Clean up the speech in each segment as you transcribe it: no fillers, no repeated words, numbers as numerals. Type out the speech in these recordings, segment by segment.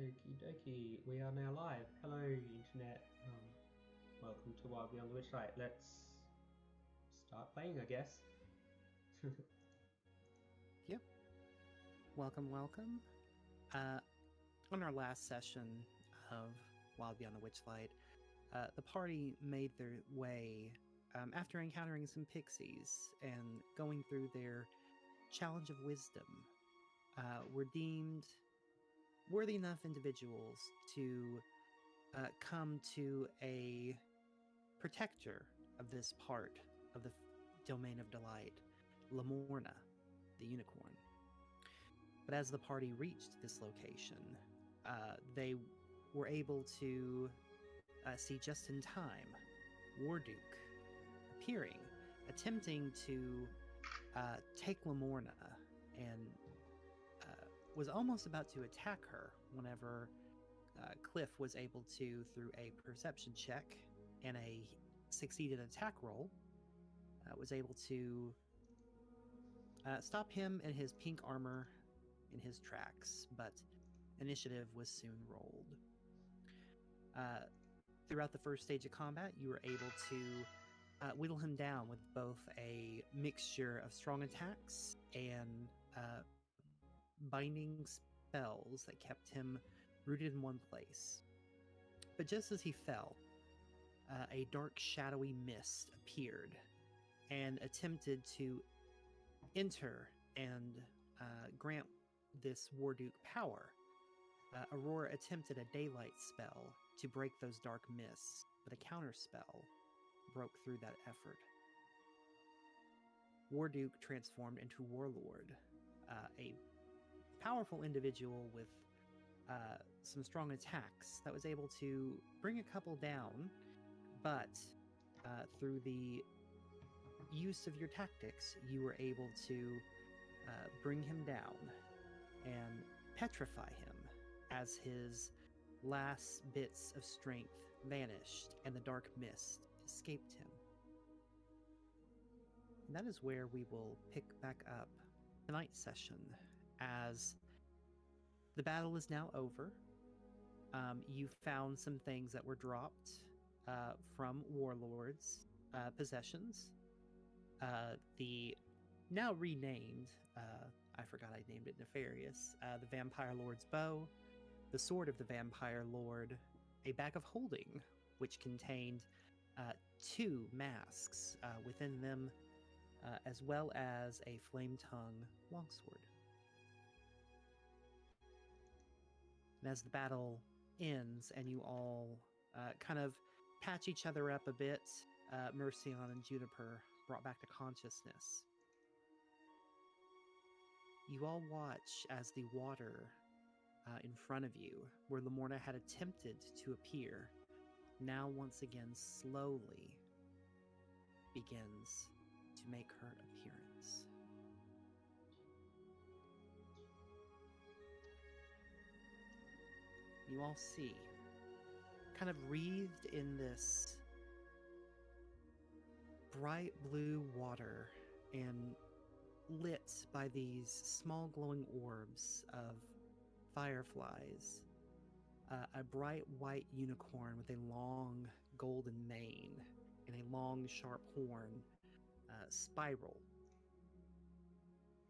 Okie dokie, we are now live. Hello, internet. Welcome to Wild Beyond the Witchlight. Let's start playing, I guess. Yep. Welcome. On our last session of Wild Beyond the Witchlight, the party made their way, after encountering some pixies and going through their challenge of wisdom, were deemed worthy enough individuals to come to a protector of this part of the domain of delight, Lamorna, the unicorn. But as the party reached this location, they were able to see just in time Warduke appearing, attempting to take Lamorna, and was almost about to attack her whenever Cliff was able to, through a perception check and a succeeded attack roll, was able to stop him and his pink armor in his tracks, but initiative was soon rolled. Throughout the first stage of combat, you were able to whittle him down with both a mixture of strong attacks and binding spells that kept him rooted in one place. But just as he fell, a dark, shadowy mist appeared and attempted to enter and grant this Warduke power. Aurora attempted a daylight spell to break those dark mists, but a counter spell broke through that effort. Warduke transformed into Warlord, a powerful individual with some strong attacks that was able to bring a couple down, but through the use of your tactics, you were able to bring him down and petrify him as his last bits of strength vanished and the dark mist escaped him. And that is where we will pick back up tonight's session, as the battle is now over. You found some things that were dropped from Warlord's possessions. The now renamed, I forgot I named it Nefarious, the Vampire Lord's bow, the sword of the Vampire Lord, a bag of holding, which contained 2 masks within them, as well as a flame tongue longsword. And as the battle ends and you all kind of patch each other up a bit, Mercion and Juniper brought back to consciousness. You all watch as the water in front of you, where Lamorna had attempted to appear, now once again slowly begins to make her appearance. You all see, kind of wreathed in this bright blue water and lit by these small glowing orbs of fireflies, a bright white unicorn with a long golden mane and a long sharp horn spiral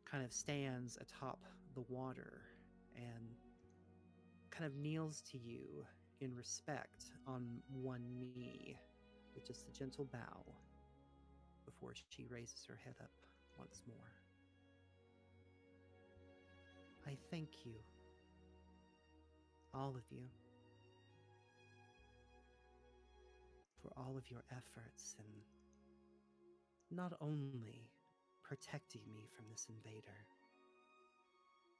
kind of stands atop the water and kind of kneels to you in respect on one knee with just a gentle bow before she raises her head up once more. I thank you, all of you, for all of your efforts in not only protecting me from this invader,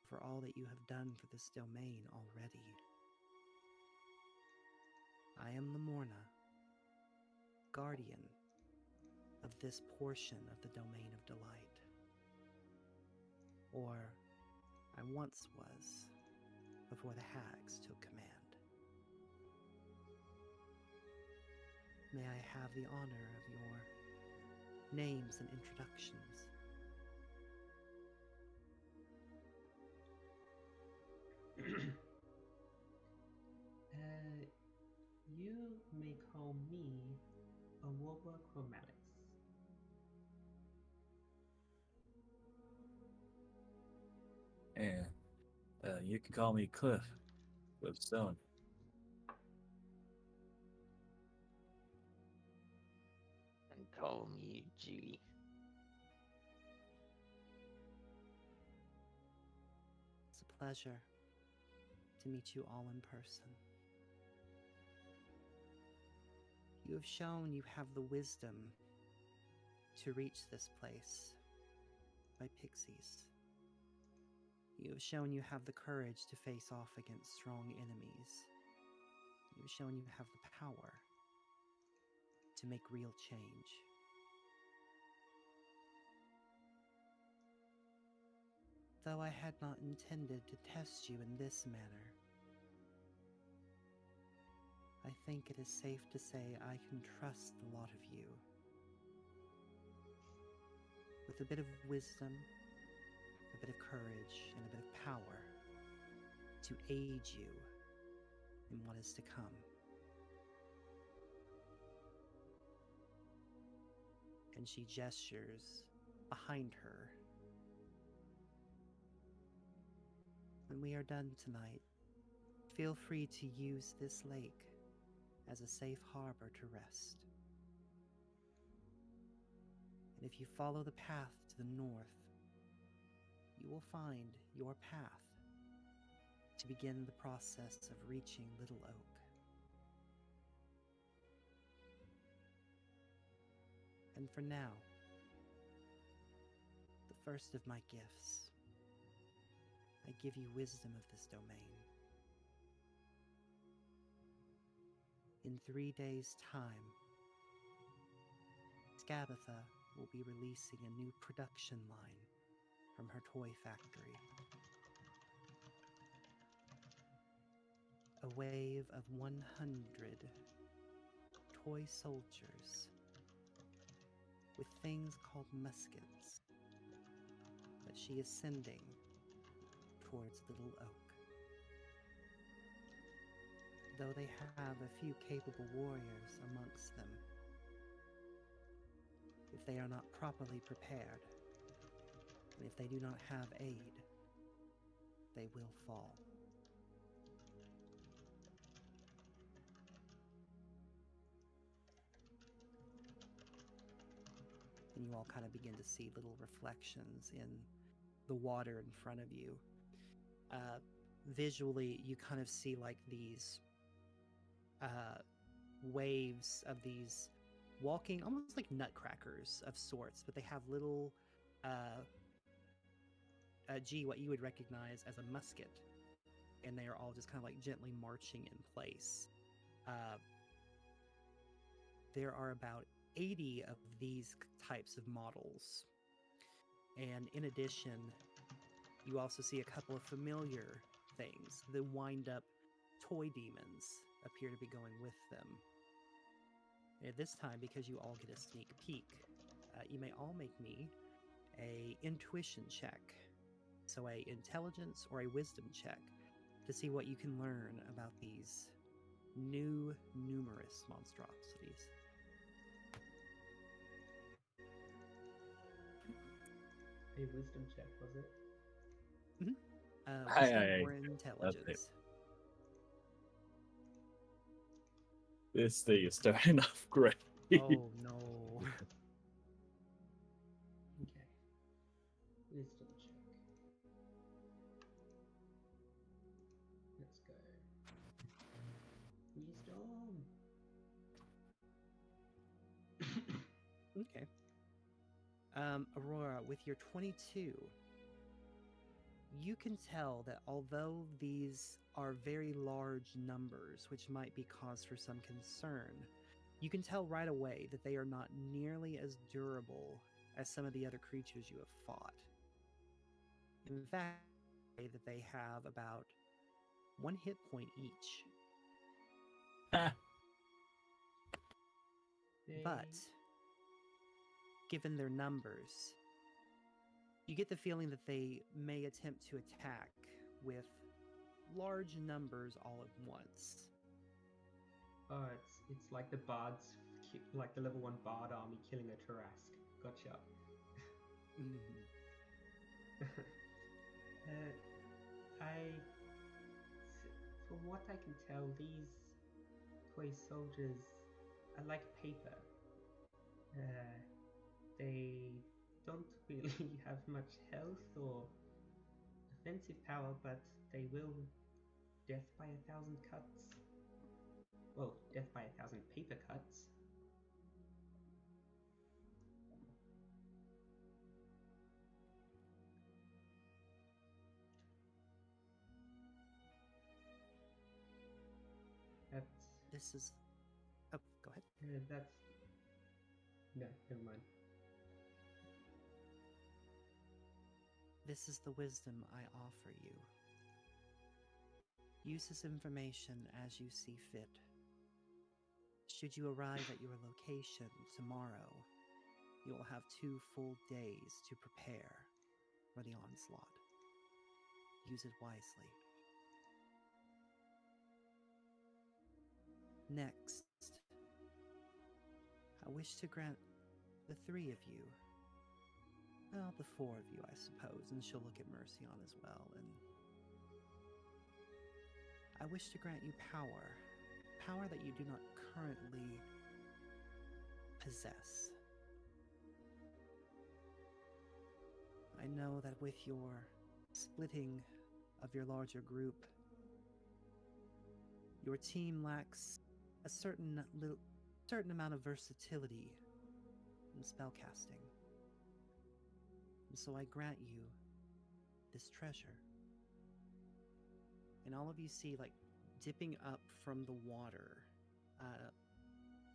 for all that you have done for this domain already. I am Lamorna, guardian of this portion of the domain of delight. Or I once was, before the hags took command. May I have the honor of your names and introductions? call me Aurora Chromatix. And you can call me Cliff Stone. And call me Judy. It's a pleasure to meet you all in person. You have shown you have the wisdom to reach this place by pixies. You have shown you have the courage to face off against strong enemies. You have shown you have the power to make real change. Though I had not intended to test you in this manner, I think it is safe to say I can trust the lot of you. With a bit of wisdom, a bit of courage, and a bit of power to aid you in what is to come. And she gestures behind her. When we are done tonight, feel free to use this lake as a safe harbor to rest. And if you follow the path to the north, you will find your path to begin the process of reaching Little Oak. And for now, the first of my gifts, I give you wisdom of this domain. In 3 days' time, Scabatha will be releasing a new production line from her toy factory. A wave of 100 toy soldiers with things called muskets that she is sending towards Little Oak. Though they have a few capable warriors amongst them, if they are not properly prepared, and if they do not have aid, they will fall. And you all kind of begin to see little reflections in the water in front of you. Visually, you kind of see like these waves of these walking, almost like nutcrackers of sorts, but they have little what you would recognize as a musket, and they are all just kind of like gently marching in place. There are about 80 of these types of models, and in addition, you also see a couple of familiar things. The wind-up toy demons appear to be going with them. And this time, because you all get a sneak peek, you may all make me a intuition check. So a intelligence or a wisdom check to see what you can learn about these new, numerous monstrosities. A wisdom check, was it? Wisdom or intelligence. This thing is starting off great. Oh no. Okay. Wisdom check. Let's go. Wisdom. Okay. Aurora, with your 22, you can tell that although these are very large numbers, which might be cause for some concern, you can tell right away that they are not nearly as durable as some of the other creatures you have fought. In fact, that they have about 1 hit point each. But given their numbers, you get the feeling that they may attempt to attack with large numbers all at once. Oh, it's like the bards, like the level 1 bard army killing a Tarask. Gotcha. Mhm. I, from what I can tell, these toy soldiers are like paper. They don't really have much health or offensive power, but they will death by 1,000 cuts. Well, death by 1,000 paper cuts. That's This is. Oh, go ahead. that's no, never mind. This is the wisdom I offer you. Use this information as you see fit. Should you arrive at your location tomorrow, you will have 2 full days to prepare for the onslaught. Use it wisely. Next, I wish to grant the 3 of you, well, the 4 of you, I suppose, and she'll look at Mercion as well, and I wish to grant you power that you do not currently possess. I know that with your splitting of your larger group, your team lacks a certain amount of versatility in spellcasting. And so I grant you this treasure. And all of you see, like, dipping up from the water,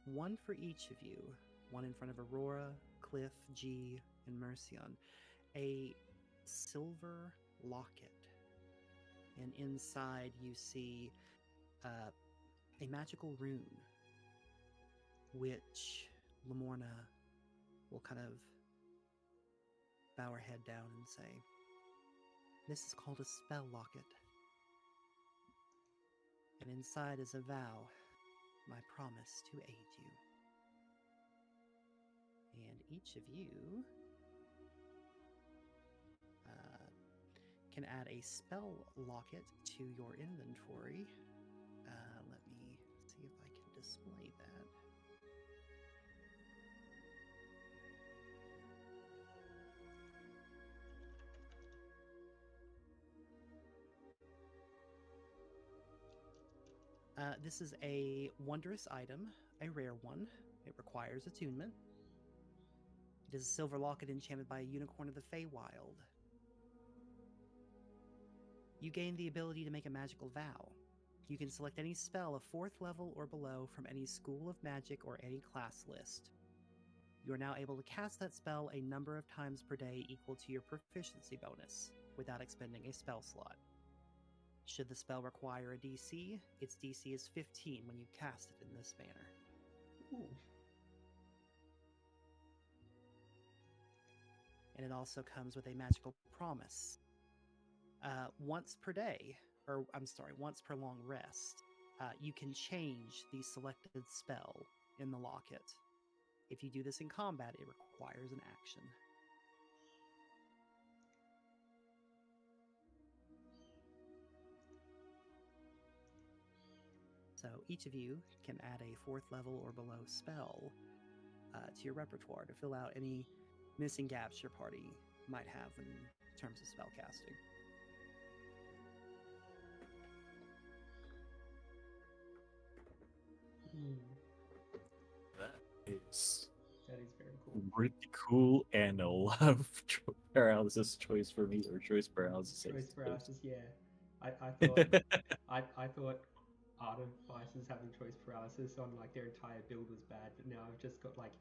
one for each of you, one in front of Aurora, Cliff, G, and Mercion, a silver locket. And inside you see a magical rune, which Lamorna will kind of bow her head down and say, "This is called a spell locket. And inside is a vow, my promise to aid you." And each of you can add a spell locket to your inventory. Let me see if I can display that. This is a wondrous item, a rare one. It requires attunement. It is a silver locket enchanted by a unicorn of the Feywild. You gain the ability to make a magical vow. You can select any spell of 4th level or below from any school of magic or any class list. You are now able to cast that spell a number of times per day equal to your proficiency bonus, without expending a spell slot. Should the spell require a DC, its DC is 15 when you cast it in this manner. Ooh. And it also comes with a magical promise. Once per long rest, you can change the selected spell in the locket. If you do this in combat, it requires an action. So each of you can add a 4th level or below spell to your repertoire to fill out any missing gaps your party might have in terms of spellcasting. That is very cool. pretty cool, and a lot of paralysis choice for me, or choice paralysis. Choice paralysis, yeah. I thought I thought Artificers having choice paralysis on like their entire build was bad, but now I've just got like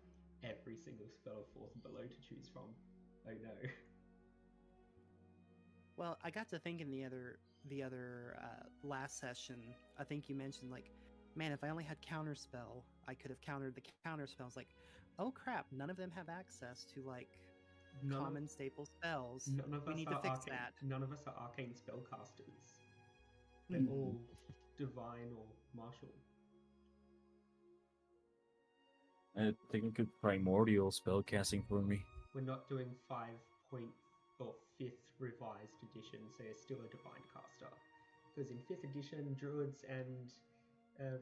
every single spell of 4th and below to choose from. Oh no. Well, I got to thinking the other last session. I think you mentioned, like, man, if I only had counterspell, I could have countered the counterspells. Like, oh crap, none of them have access to like common staple spells. We need to fix that. None of us are arcane spellcasters. They're all divine or martial. I think it could primordial spell casting for me. We're not doing 5.0 or 5th revised edition, so you're still a divine caster. Because in 5th edition, druids and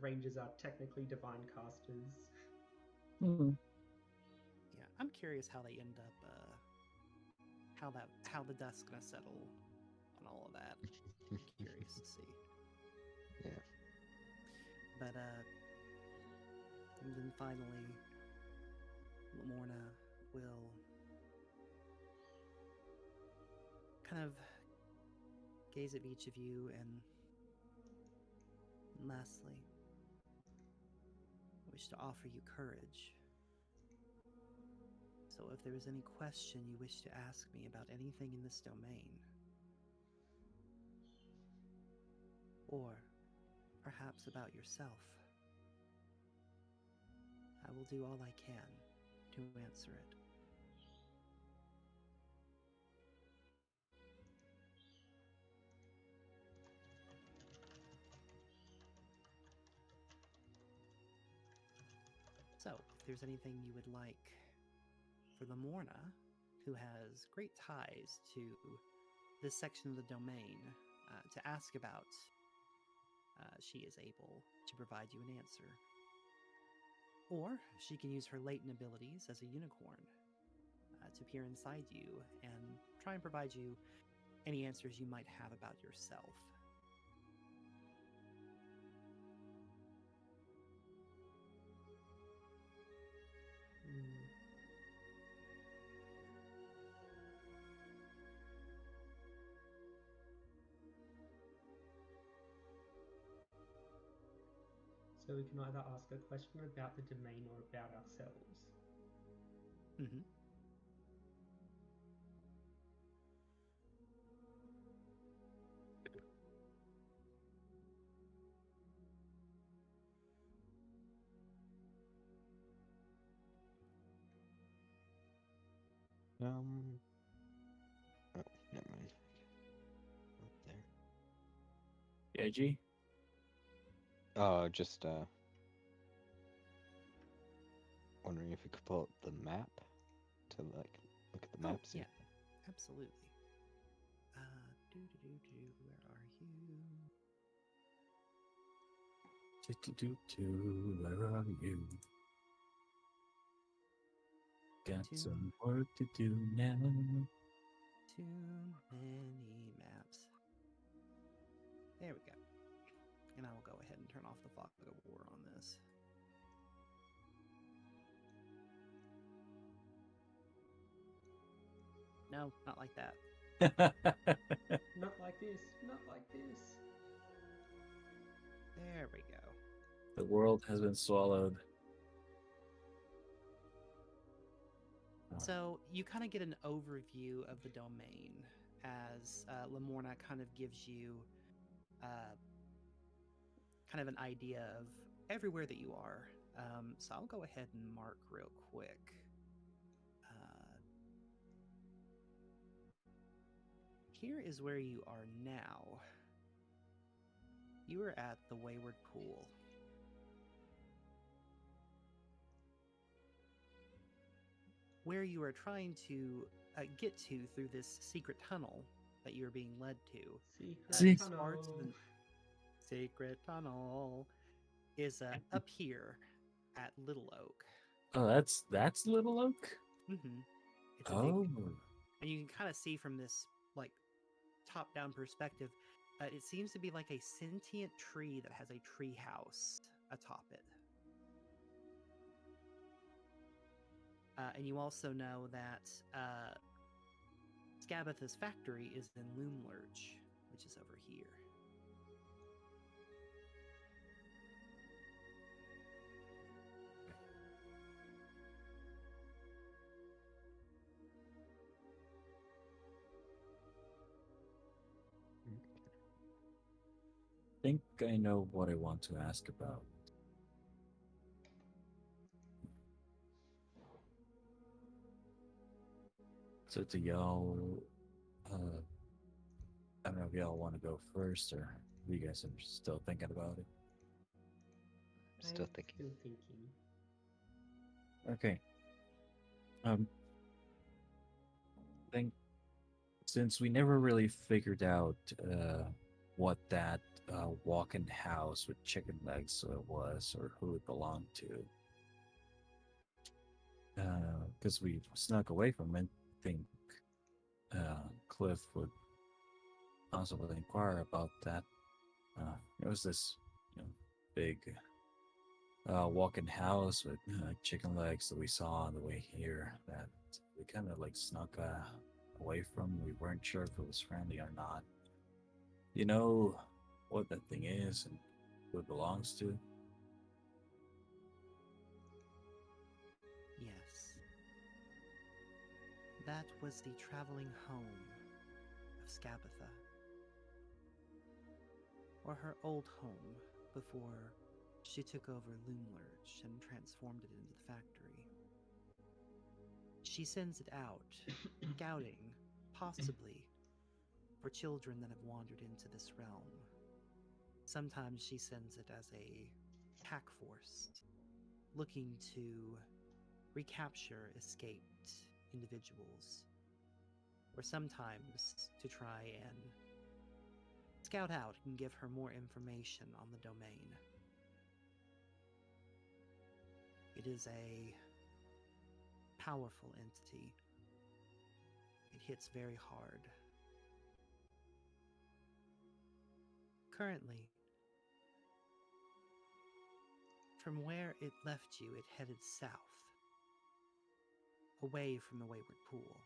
rangers are technically divine casters. Hmm. Yeah, I'm curious how they end up, how the dust's gonna settle on all of that. I'm curious to see. Yeah. But and then finally, Lamorna will kind of gaze at each of you, and lastly, I wish to offer you courage. So if there is any question you wish to ask me about anything in this domain, or perhaps about yourself, I will do all I can to answer it. So, if there's anything you would like for Lamorna, who has great ties to this section of the domain, to ask about, she is able to provide you an answer. Or she can use her latent abilities as a unicorn to peer inside you and try and provide you any answers you might have about yourself. So we can either ask a question about the domain or about ourselves. Mm-hmm. Oh, never mind. Up there. Yeah, G. Oh, just wondering if we could pull up the map to like look at the map. Yeah, absolutely. Where are you? Where are you? Got Too- some work to do now. Too many maps. There we go. And I will go ahead and turn off the fog of war on this. No, not like that. Not like this, not like this. There we go. The world has been swallowed. So you kind of get an overview of the domain as Lamorna kind of gives you kind of an idea of everywhere that you are. So I'll go ahead and mark real quick. Here is where you are now. You are at the Wayward Pool. Where you are trying to get to through this secret tunnel that you're being led to. Secret Parts of tunnel. the secret tunnel is up here at Little Oak. Oh, that's Little Oak? Mm-hmm. It's a Oh. big, and you can kind of see from this like top-down perspective, it seems to be like a sentient tree that has a tree house atop it. And you also know that Scabatha's factory is in Loomlurch, which is over here. I think I know what I want to ask about. So do y'all, I don't know if y'all want to go first or you guys are still thinking about it. Still I'm thinking. Still thinking. Okay. I think since we never really figured out what that walk-in house with chicken legs was or who it belonged to, because we snuck away from it, I think Cliff would possibly inquire about that. It was this, big walk-in house with chicken legs that we saw on the way here that we kind of like snuck away from. We weren't sure if it was friendly or not. You know what that thing is and who it belongs to? Yes. That was the traveling home of Scabatha. Or her old home before she took over Loomlurch and transformed it into the factory. She sends it out, scouting, possibly, for children that have wandered into this realm. Sometimes she sends it as a pack force, looking to recapture escaped individuals, or sometimes to try and scout out and give her more information on the domain. It is a powerful entity. It hits very hard. Currently, from where it left you, it headed south, away from the Wayward Pool.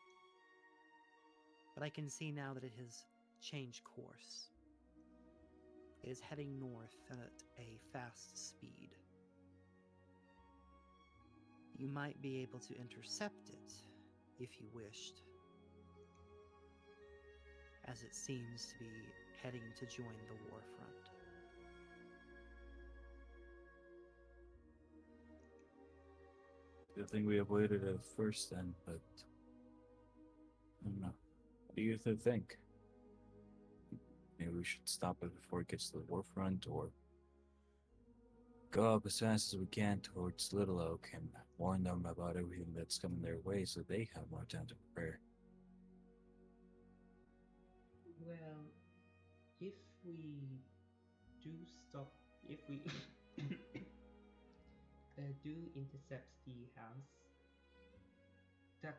But I can see now that it has changed course. It is heading north at a fast speed. You might be able to intercept it if you wished, as it seems to be heading to join the war front. Good thing we avoided it first then, but I don't know. What do you think? Maybe we should stop it before it gets to the warfront, or go up as fast as we can towards Little Oak and warn them about everything that's coming their way so they have more time to prepare. Well, if we do stop, if we do intercept the house, that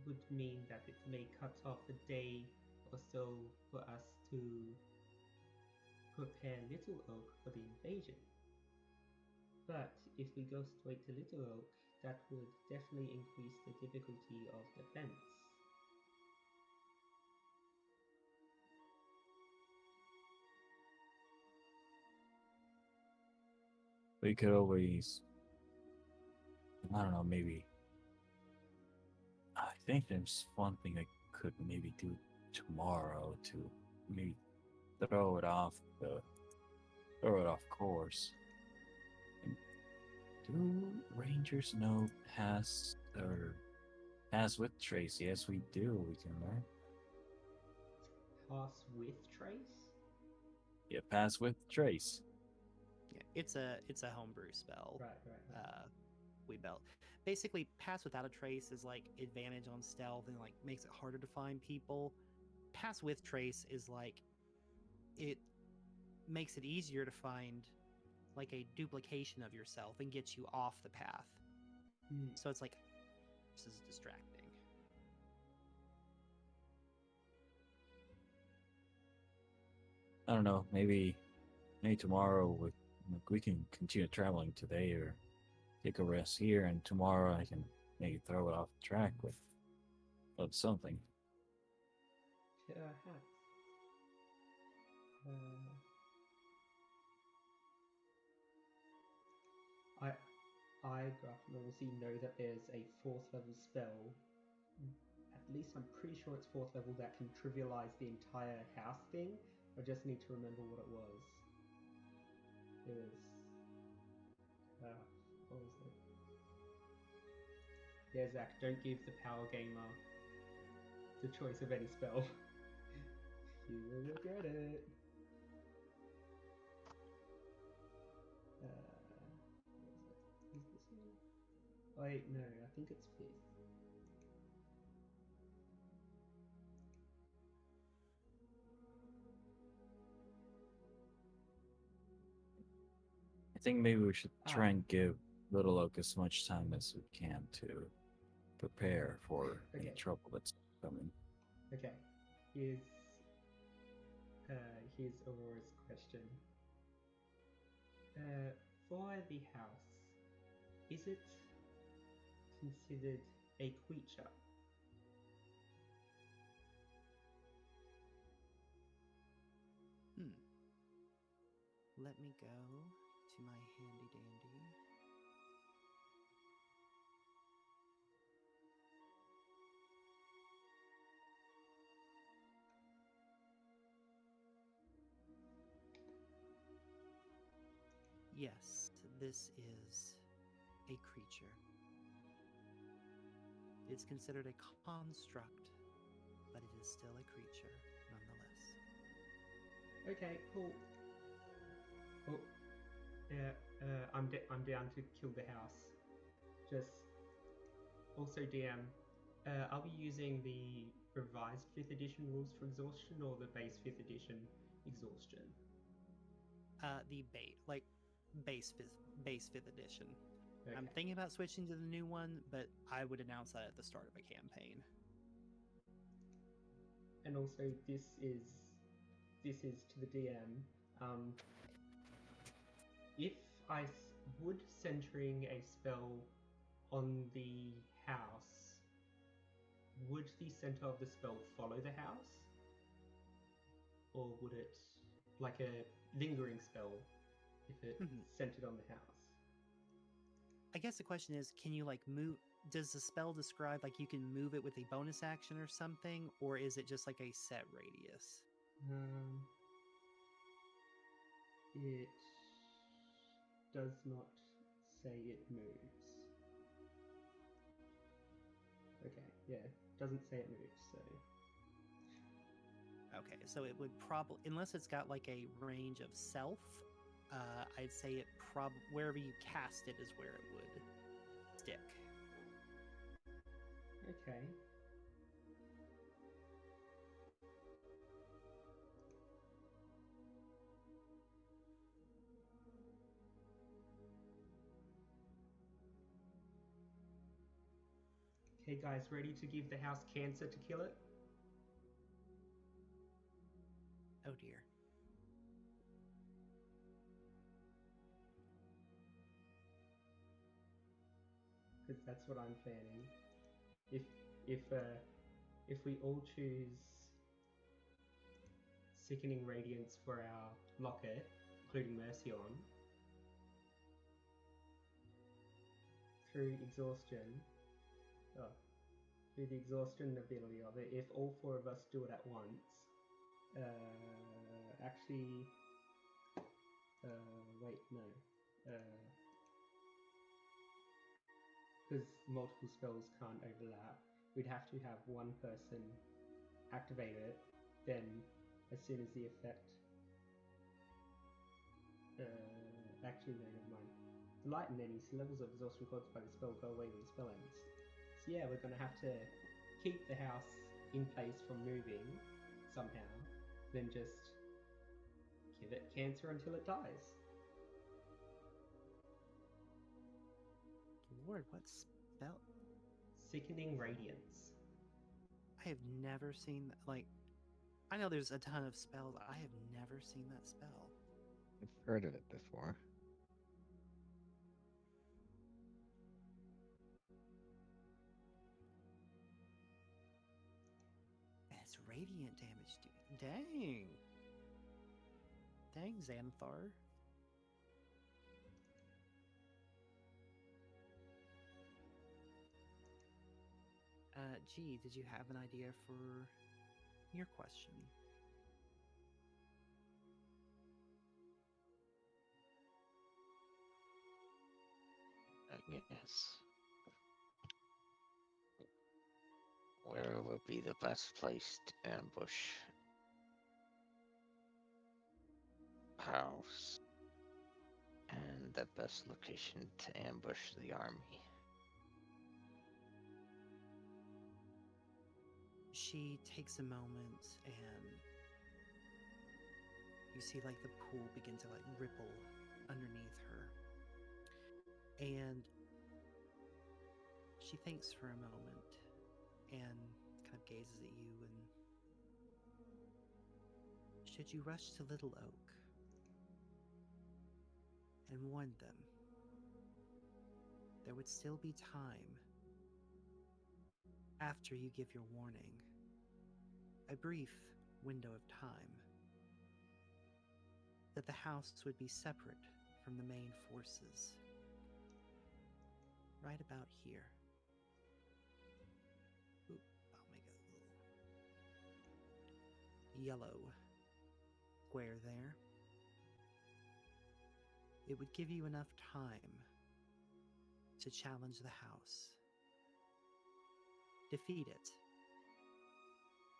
would mean that it may cut off a day or so for us to prepare Little Oak for the invasion. But if we go straight to Little Oak, that would definitely increase the difficulty of defense. We could always, I don't know, maybe. I think there's one thing I could maybe do tomorrow to maybe throw it off course. And do Rangers know pass with trace? Yes, we do. We can learn. Pass with trace? Yeah, pass with trace. Yeah, it's a homebrew spell. Right. We built. Basically, pass without a trace is like advantage on stealth and like makes it harder to find people. Pass with trace is like it makes it easier to find like a duplication of yourself and gets you off the path. So it's like this is distracting. I don't know. Maybe tomorrow we can continue traveling today, or take a rest here, and tomorrow I can maybe throw it off the track with something. Perhaps. I obviously know that there's a 4th level spell. At least I'm pretty sure it's 4th level that can trivialize the entire house thing. I just need to remember what it was. It was. What was it? Yeah, Zach, don't give the power gamer the choice of any spell. You will regret it. What was it? Is this one? Wait, no, I think it's 5th. I think maybe we should try Ah. and give Little Oak as much time as we can to prepare for any Okay. trouble that's coming. Okay, here's Aurora's question. For the house, is it considered a creature? Let me go to my handy dandy. Yes, this is a creature. It's considered a construct, but it is still a creature nonetheless. Okay, cool. Oh, yeah, I'm down to kill the house. Just also DM. Are we using the revised 5th edition rules for exhaustion or the base 5th edition exhaustion? The base 5th edition. Okay. I'm thinking about switching to the new one, but I would announce that at the start of a campaign. And also, this is to the DM. If I would centering a spell on the house, would the center of the spell follow the house, or would it, like a lingering spell, if it centered on the house? I guess the question is, can you move? Does the spell describe you can move it with a bonus action or something, or is it just a set radius? It does not say it moves. Okay, yeah, doesn't say it moves, so. Okay, so it would probably, unless it's got a range of self, I'd say it wherever you cast it is where it would stick. Okay. Okay, guys, ready to give the house cancer to kill it? Oh dear. Because that's what I'm planning. If we all choose Sickening Radiance for our locket, including Mercion, through exhaustion, through the exhaustion ability of it, if all 4 of us do it at once, actually, wait, no, because multiple spells can't overlap, we'd have to have one person activate it, then as soon as the effect, actually no, never mind. Lighten any levels of exhaustion caused by the spell go away when the spell ends. So yeah, we're gonna have to keep the house in place from moving somehow, then just give it cancer until it dies. Lord, what spell? Sickening Radiance. I have never seen I know there's a ton of spells. I have never seen that spell. I've heard of it before. And it's radiant damage, dude. Dang. Dang, Xanathar. G, did you have an idea for your question? Yes. Where would be the best place to ambush house? And the best location to ambush the army? she takes a moment and you see like the pool begin to like ripple underneath her. And she thinks for a moment and kind of gazes at you and should you rush to Little Oak and warn them, there would still be time after you give your warning, a brief window of time, that the house would be separate from the main forces. Right about here. Oop, I'll make it a little yellow square there. It would give you enough time to challenge the house, defeat it,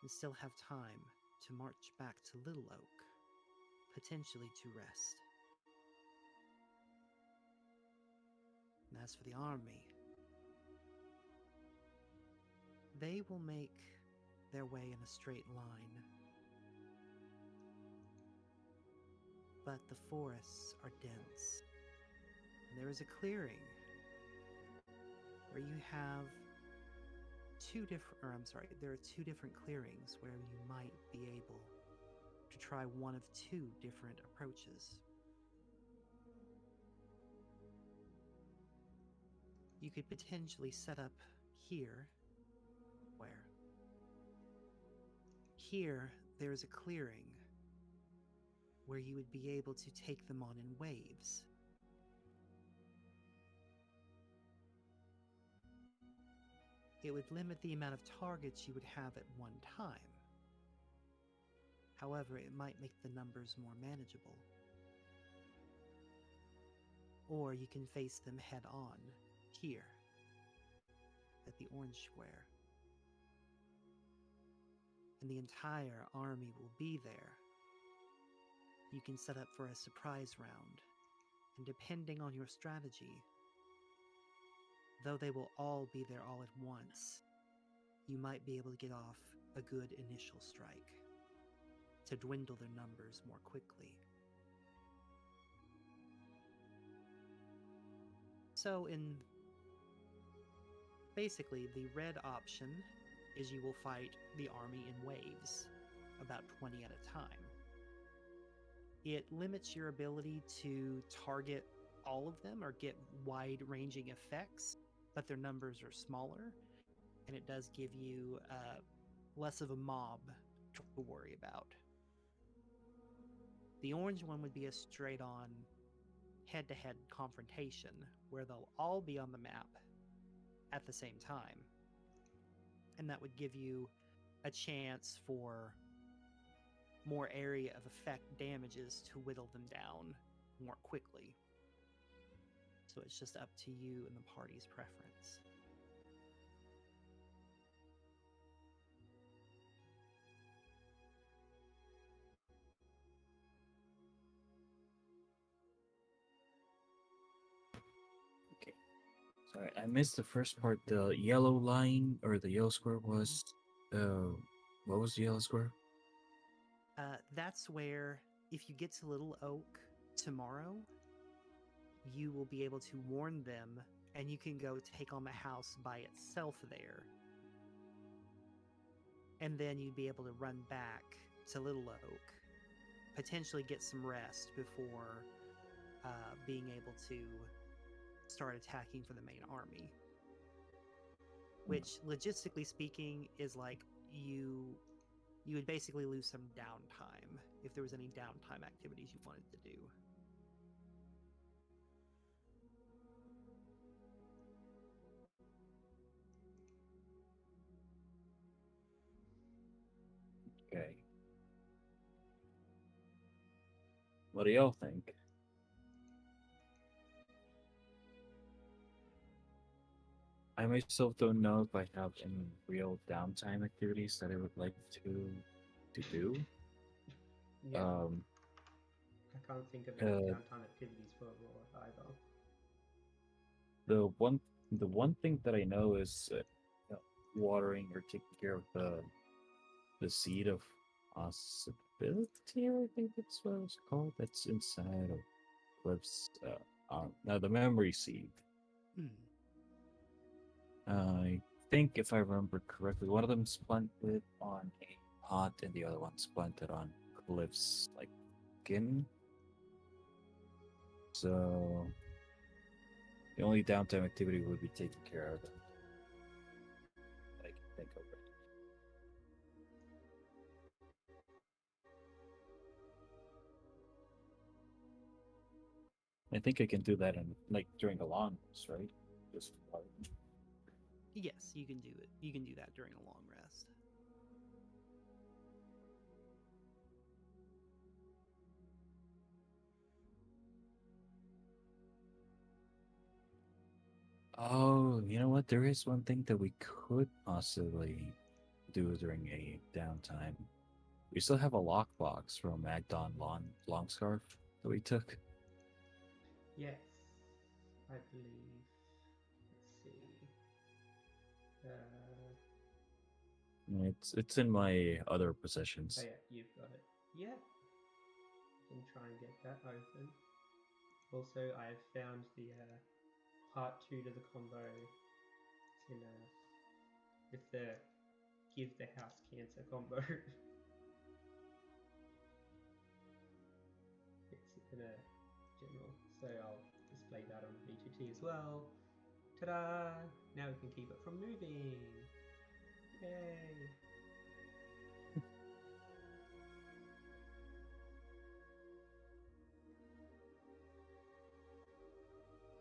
and still have time to march back to Little Oak, potentially to rest. And as for the army, they will make their way in a straight line. But the forests are dense, and there is a clearing where you have there are two different clearings where you might be able to try one of two different approaches. You could potentially set up here, where? Here, there is a clearing where you would be able to take them on in waves. It would limit the amount of targets you would have at one time. However, it might make the numbers more manageable. Or you can face them head on, here, at the orange square. And the entire army will be there. You can set up for a surprise round, and depending on your strategy, though they will all be there all at once, you might be able to get off a good initial strike to dwindle their numbers more quickly. So basically, the red option is you will fight the army in waves, about 20 at a time. It limits your ability to target all of them or get wide-ranging effects, but their numbers are smaller, and it does give you less of a mob to worry about. The orange one would be a straight-on head-to-head confrontation, where they'll all be on the map at the same time, and that would give you a chance for more area of effect damages to whittle them down more quickly. So it's just up to you and the party's preference. Okay. Sorry, I missed the first part. The yellow line or the yellow square was. What was the yellow square? That's where, if you get to Little Oak tomorrow, you will be able to warn them, and you can go take on the house by itself there. And then you'd be able to run back to Little Oak, potentially get some rest before being able to start attacking for the main army. Which, logistically speaking, is like you would basically lose some downtime if there was any downtime activities you wanted to do. Okay. What do y'all think? I myself don't know if I have any real downtime activities that I would like to do. Yeah, I can't think of any downtime activities for Aurora either. The one thing that I know is watering or taking care of the seed of possibility, I think that's what it's called. That's inside of Cliff's. Now the memory seed. Hmm. I think if I remember correctly, one of them splinted on a pot, and the other one splinted on Cliff's like skin. So the only downtime activity would be taking care of them. I can think of it. I think I can do that in like during a long rest, right? Just Yes, you can do it. You can do that during a long rest. Oh, you know what? There is one thing that we could possibly do during a downtime. We still have a lockbox from Magdon Longscarf that we took. Yes, I believe. Let's see. It's in my other Oh possessions. yeah, you've got it. Yeah, can try and get that open. Also, I've found the part 2 to the combo. It's in with the give the house cancer combo. It's in a general, so I'll display that on V2T as well. Ta-da! Now we can keep it from moving. Yay!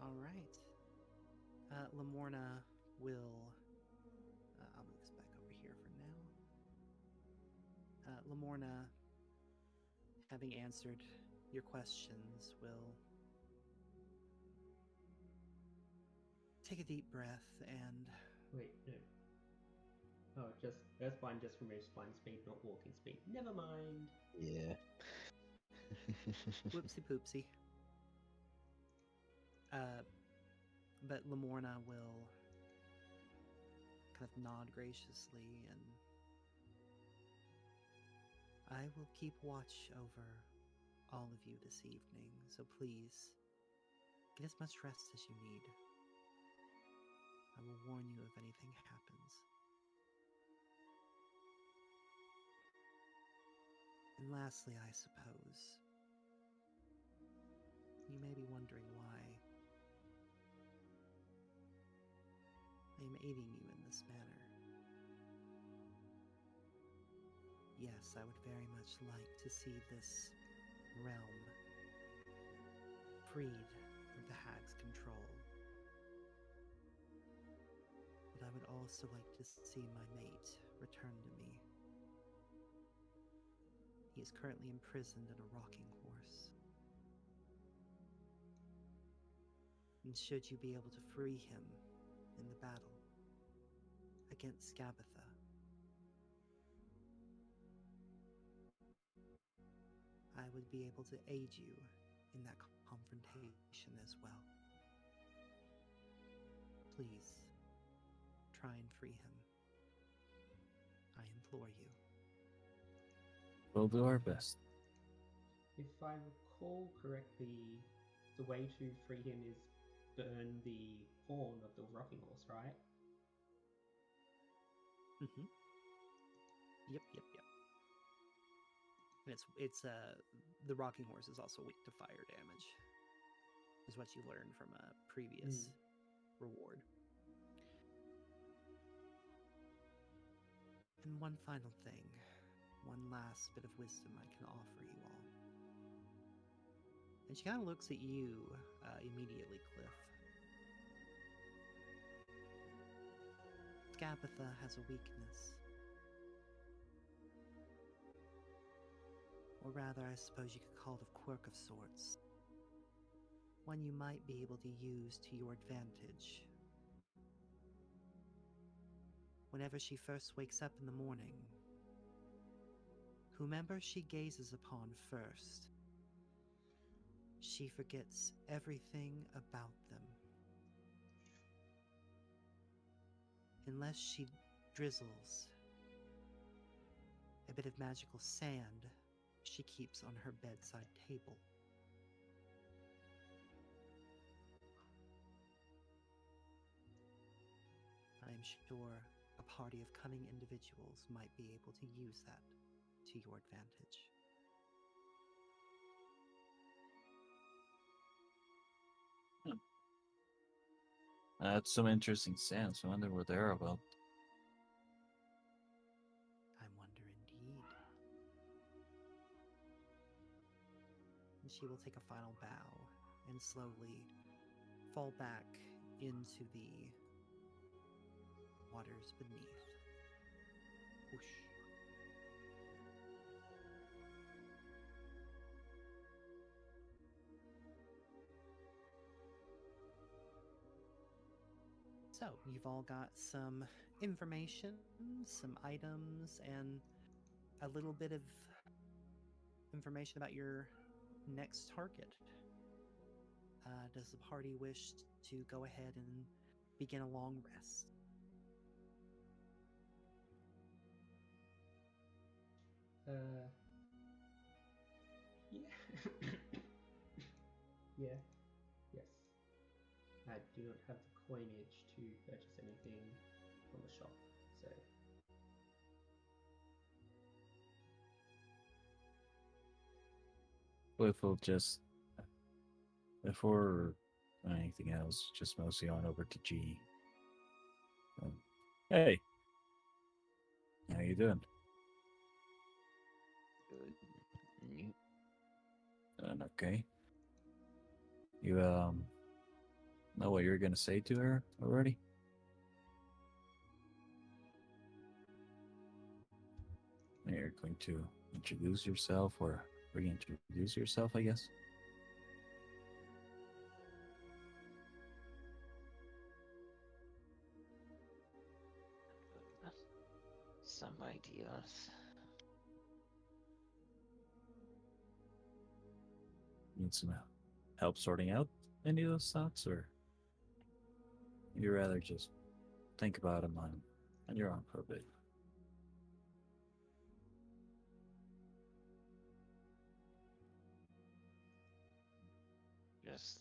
All right. Lamorna will. I'll move this back over here for now. Lamorna, having answered your questions, will take a deep breath and. Wait, no. Oh, just Earthbind just removes blind speed, not walking speed. Never mind. Yeah. Whoopsie poopsie. But Lamorna will kind of nod graciously, and I will keep watch over all of you this evening, so please get as much rest as you need. I will warn you if anything happens. And lastly, I suppose, you may be wondering why I am aiding you in this manner. Yes, I would very much like to see this realm freed of the hag's control. But I would also like to see my mate return to me. He is currently imprisoned in a rocking horse. And should you be able to free him in the battle against Gabatha, I would be able to aid you in that confrontation as well. Please, try and free him. I implore you. We'll do our best. If I recall correctly, the way to free him is burn the horn of the rocking horse, right? Mm-hmm. Yep. And it's the rocking horse is also weak to fire damage. Is what you learned from a previous reward. And one final thing, one last bit of wisdom I can offer you all. And she kind of looks at you immediately, Cliff. Gabatha has a weakness. Or rather, I suppose you could call it a quirk of sorts. One you might be able to use to your advantage. Whenever she first wakes up in the morning, whomever she gazes upon first, she forgets everything about them. Unless she drizzles a bit of magical sand she keeps on her bedside table. I'm sure a party of cunning individuals might be able to use that to your advantage. That's some interesting sounds. I wonder what they're about. I wonder indeed. And she will take a final bow and slowly fall back into the waters beneath. Whoosh. So, you've all got some information, some items, and a little bit of information about your next target. Does the party wish to go ahead and begin a long rest? Yeah. Yeah. Yes. I do not have the coinage to purchase anything from the shop, so. Cliff will just, before anything else, just mostly on over to G. Hey, how you doing? Good. You? Doing okay. You know what you're gonna say to her already? You're going to introduce yourself or reintroduce yourself, I guess. Some ideas. Need some help sorting out any of those thoughts, or you rather just think about them on your own for a bit? Just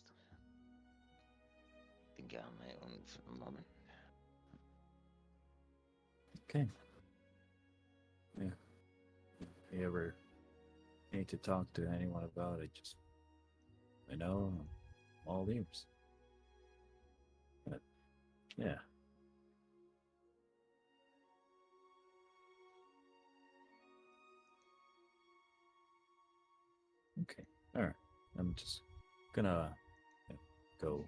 think on my own for the moment. Okay. Yeah. If you ever need to talk to anyone about it, just I know I'm all ears. But yeah. Okay. All right. I'm just gonna go.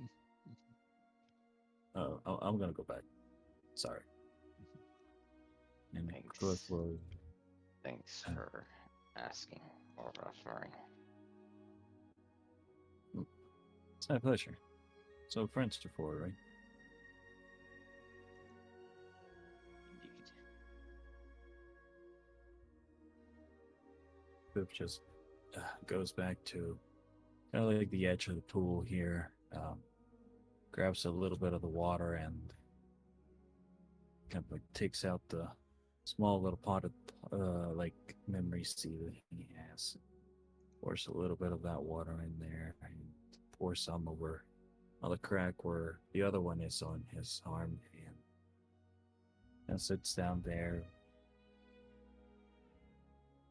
I'm gonna go back. Sorry. And Thanks. Cliff will. Thanks for asking or referring. It's my pleasure. So friends are for, right? Indeed. Cliff just goes back to kind of like the edge of the pool here. Grabs a little bit of the water and kind of like takes out the small little pot of like memory seed that he has. Pours a little bit of that water in there and pours some over on the crack where the other one is on his arm, and sits down there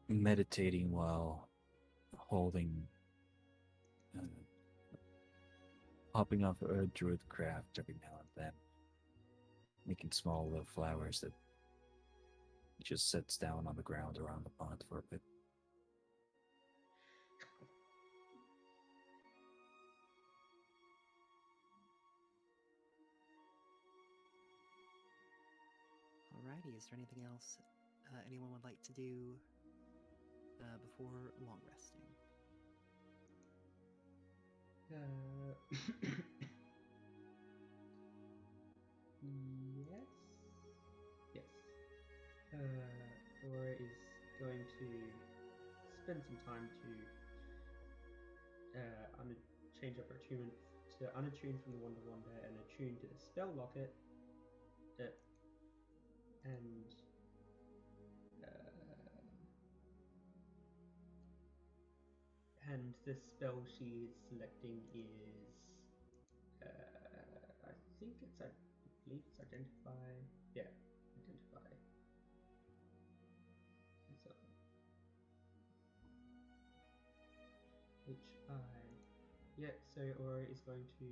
meditating while holding popping off a druid craft every now and then, making small little flowers that he just sits down on the ground around the pond for a bit. Alrighty, is there anything else anyone would like to do before long resting? Yes. Yes. Laura is going to spend some time to change up her attunement to unattune from the Wonder Wonder and attune to the spell locket. And And the spell she is selecting is, I think it's, I believe it's identify. Yeah, identify. So, which yeah. So Aura is going to.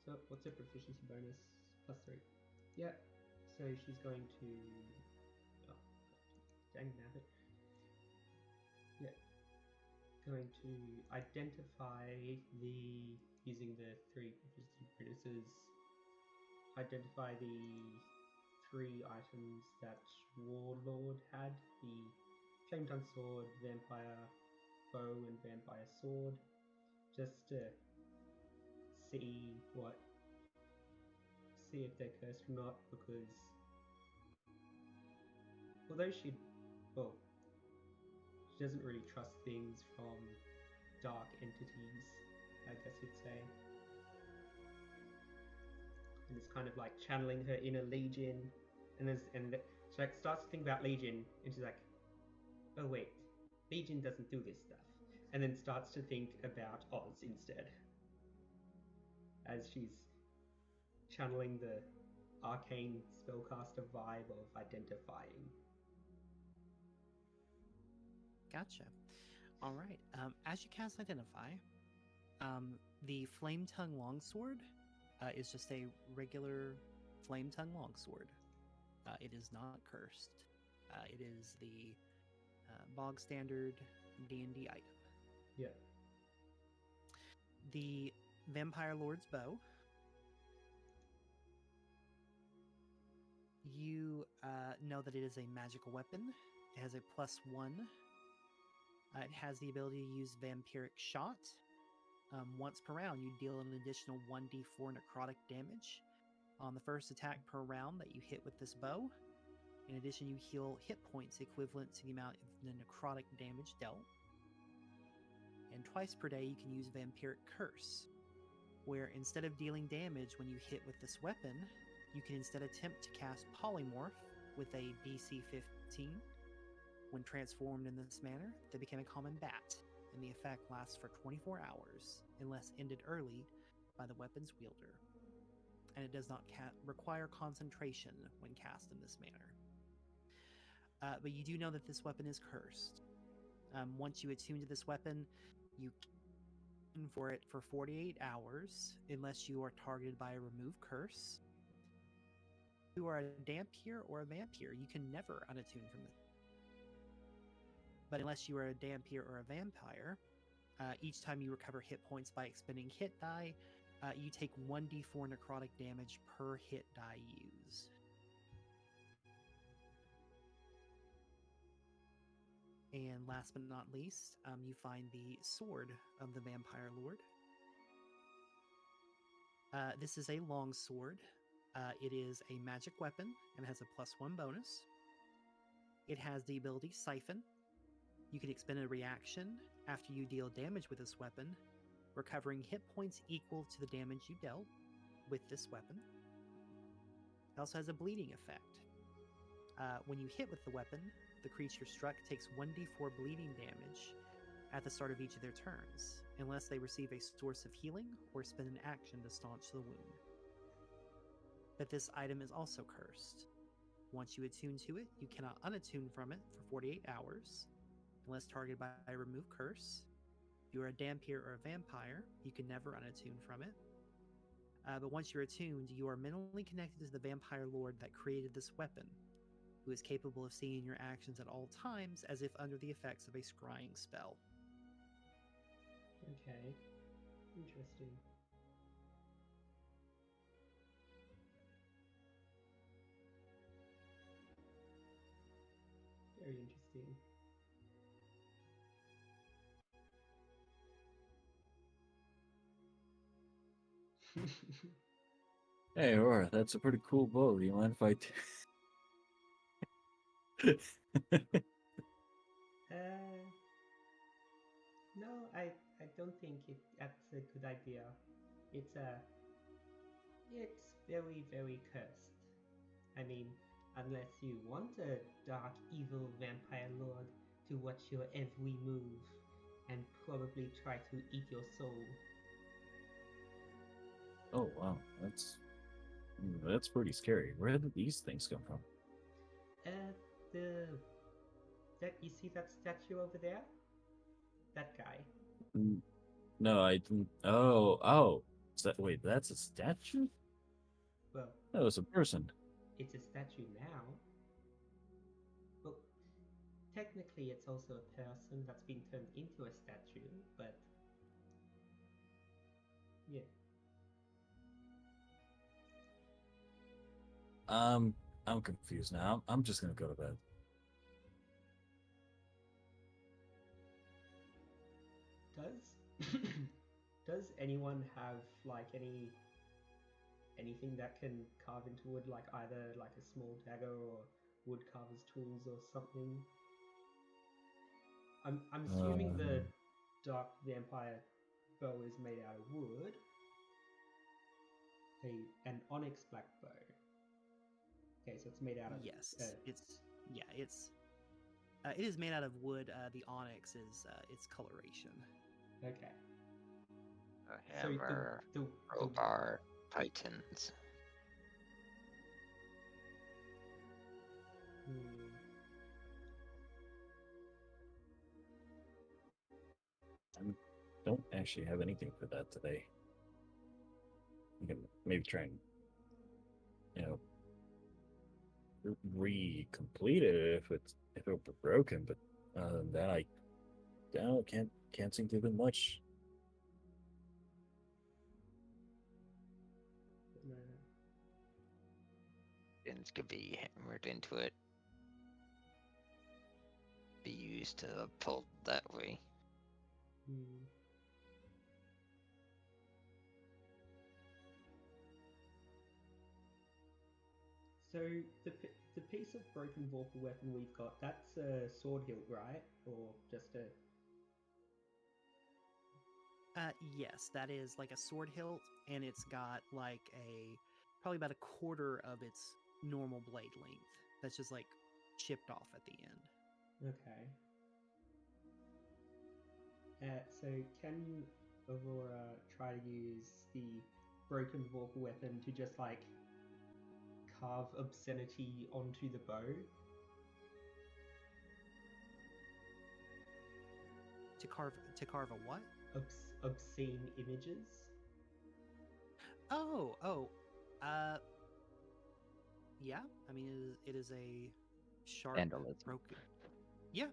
So what's her proficiency bonus? +3. Yeah. So she's going to. Oh, dang nabbit. Yeah. Going to identify using the 3 proficiency bonuses. Identify the 3 items that Warlord had: the Flame Tongue Sword, Vampire Bow, and Vampire Sword, just to see if they're cursed or not. Because although she doesn't really trust things from dark entities, I guess you'd say. And it's kind of like channeling her inner Legion, and she like starts to think about Legion, and she's like, oh wait, Legion doesn't do this stuff, and then starts to think about Oz instead, as she's channeling the arcane spellcaster vibe of identifying. Gotcha. All right. As you cast Identify, the Flame Tongue Longsword is just a regular Flame Tongue Longsword. It is not cursed. It is the bog standard D&D item. Yeah. The Vampire Lord's Bow. You know that it is a magical weapon. It has a +1. It has the ability to use Vampiric Shot. Once per round, you deal an additional 1d4 necrotic damage on the first attack per round that you hit with this bow. In addition, you heal hit points equivalent to the amount of the necrotic damage dealt. And twice per day, you can use Vampiric Curse, where instead of dealing damage when you hit with this weapon, you can instead attempt to cast Polymorph with a DC 15. When transformed in this manner, they become a common bat, and the effect lasts for 24 hours, unless ended early by the weapon's wielder. And it does not require concentration when cast in this manner. But you do know that this weapon is cursed. Once you attune to this weapon, you can for it for 48 hours, unless you are targeted by a remove curse. If you are a Dampier or a Vampire, you can never unattune from it. But unless you are a Dampier or a Vampire, each time you recover hit points by expending hit die, you take 1d4 necrotic damage per hit die used. And last but not least, you find the Sword of the Vampire Lord. This is a long sword. It is a magic weapon and has a +1 bonus. It has the ability Siphon. You can expend a reaction after you deal damage with this weapon, recovering hit points equal to the damage you dealt with this weapon. It also has a bleeding effect. When you hit with the weapon, the creature struck takes 1d4 bleeding damage at the start of each of their turns, unless they receive a source of healing or spend an action to staunch the wound. But this item is also cursed. Once you attune to it, you cannot unattune from it for 48 hours, unless targeted by a remove curse. If you are a Dampier or a Vampire, you can never unattune from it. But once you're attuned, you are mentally connected to the Vampire Lord that created this weapon, who is capable of seeing your actions at all times as if under the effects of a scrying spell. Okay. Interesting. Very interesting. Hey, Aurora, that's a pretty cool bow. Do you mind if I No, I don't think that's a good idea. It's very, very cursed. I mean, unless you want a dark, evil vampire lord to watch your every move and probably try to eat your soul. Oh wow, that's pretty scary. Where did these things come from? The that you see that statue over there? That guy. Mm, No, I didn't. Oh, wait, that's a statue? Well, That was a person. it's a statue now. Well, technically, it's also a person that's been turned into a statue, but yeah. I'm confused now. I'm just gonna go to bed. Does does anyone have like anything that can carve into wood, like either like a small dagger or wood carver's tools or something? I'm assuming the dark vampire bow is made out of wood. An onyx black bow. Okay, so it's made out of Yes, it is made out of wood. The onyx is its coloration. okay. A So hammer, the crowbar, titans. hmm, I don't actually have anything for that today. You can maybe try and, you know, re-complete it if it were broken, but other than that, I can't seem to do much. no. Things could be hammered into it. Be used to pull that way. Hmm. So the piece of broken vorpal weapon we've got, that's a sword hilt, right? Or just a Yes, that is like a sword hilt, and it's got like probably about a quarter of its normal blade length. That's just like chipped off at the end. okay. So can Aurora try to use the broken vorpal weapon to just like carve obscenity onto the bow? To carve a what? Obscene images? Oh, yeah. I mean, it is a sharp, Vandalism. broken. Yeah.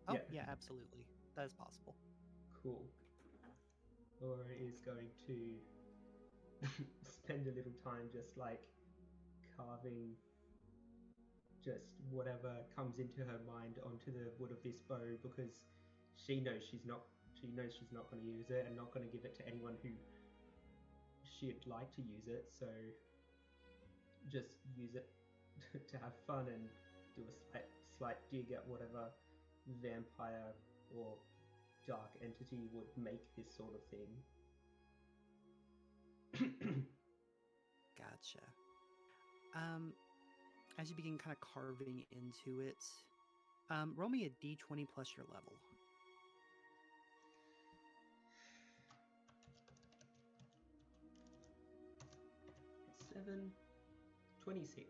Oh, yeah. Absolutely, that is possible. Cool. Aurora is going to spend a little time just like carving just whatever comes into her mind onto the wood of this bow, because she knows she's not going to use it and not going to give it to anyone who she'd like to use it, so just use it to have fun and do a slight dig at whatever vampire or dark entity would make this sort of thing. Gotcha. As you begin kind of carving into it, roll me a d20 plus your level. 7, 26.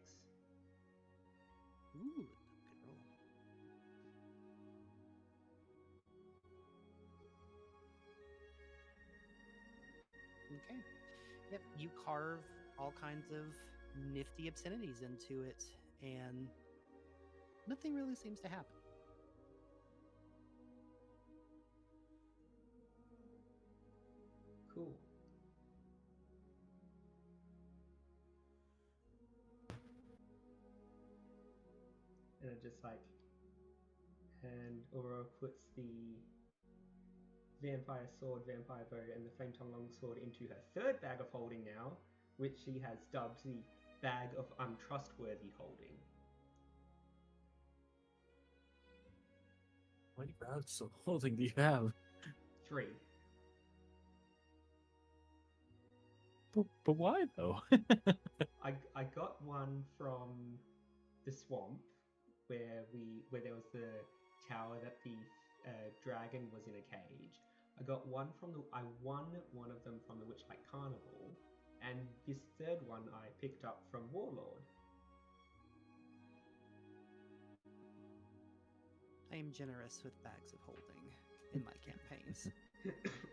Ooh, good roll. Okay. Yep, you carve all kinds of nifty obscenities into it, and nothing really seems to happen. Cool. And it just like, and Aurora puts the vampire sword, vampire bow, and the flame tongue longsword into her third bag of holding now, which she has dubbed the bag of untrustworthy holding. How many bags of holding do you have? 3. But why though? I got one from the swamp where there was the tower that the dragon was in a cage. I got one from the. I won one of them from the Witchlight Carnival, and this third one I picked up from Warlord. I am generous with bags of holding in my campaigns.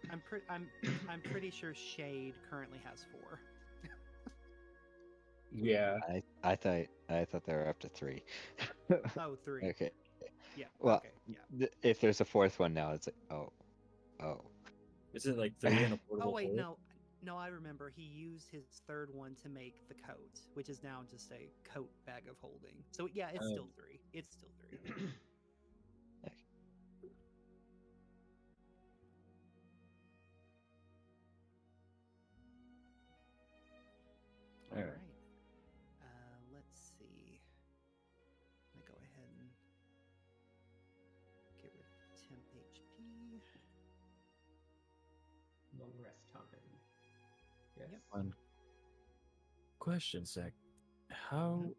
I'm pretty sure Shade currently has 4. Yeah. I thought they were up to 3. Oh, 3. Okay. Yeah. Well, Okay. Yeah. if there's a 4th one now, it's like oh. Is it like 3 in a portable Oh wait, hold? no. I remember he used his 3rd one to make the coat, which is now just a coat bag of holding. So yeah, it's still 3. It's still 3. All right. Let's see. I'm gonna go ahead and get rid of temp HP. Long rest time. Yes. Yep. One question, Zach. How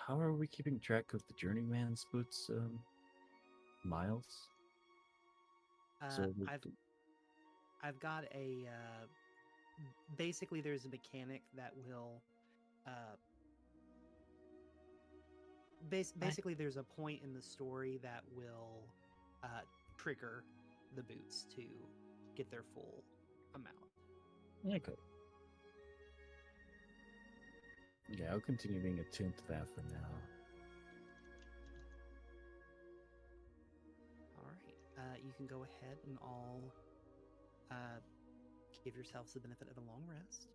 are we keeping track of the journeyman's boots miles? So I've got a basically there's a mechanic that will basically there's a point in the story that will trigger the boots to get their full amount. Okay. Yeah, I'll continue being attuned to that for now. All right. You can go ahead and all give yourselves the benefit of a long rest.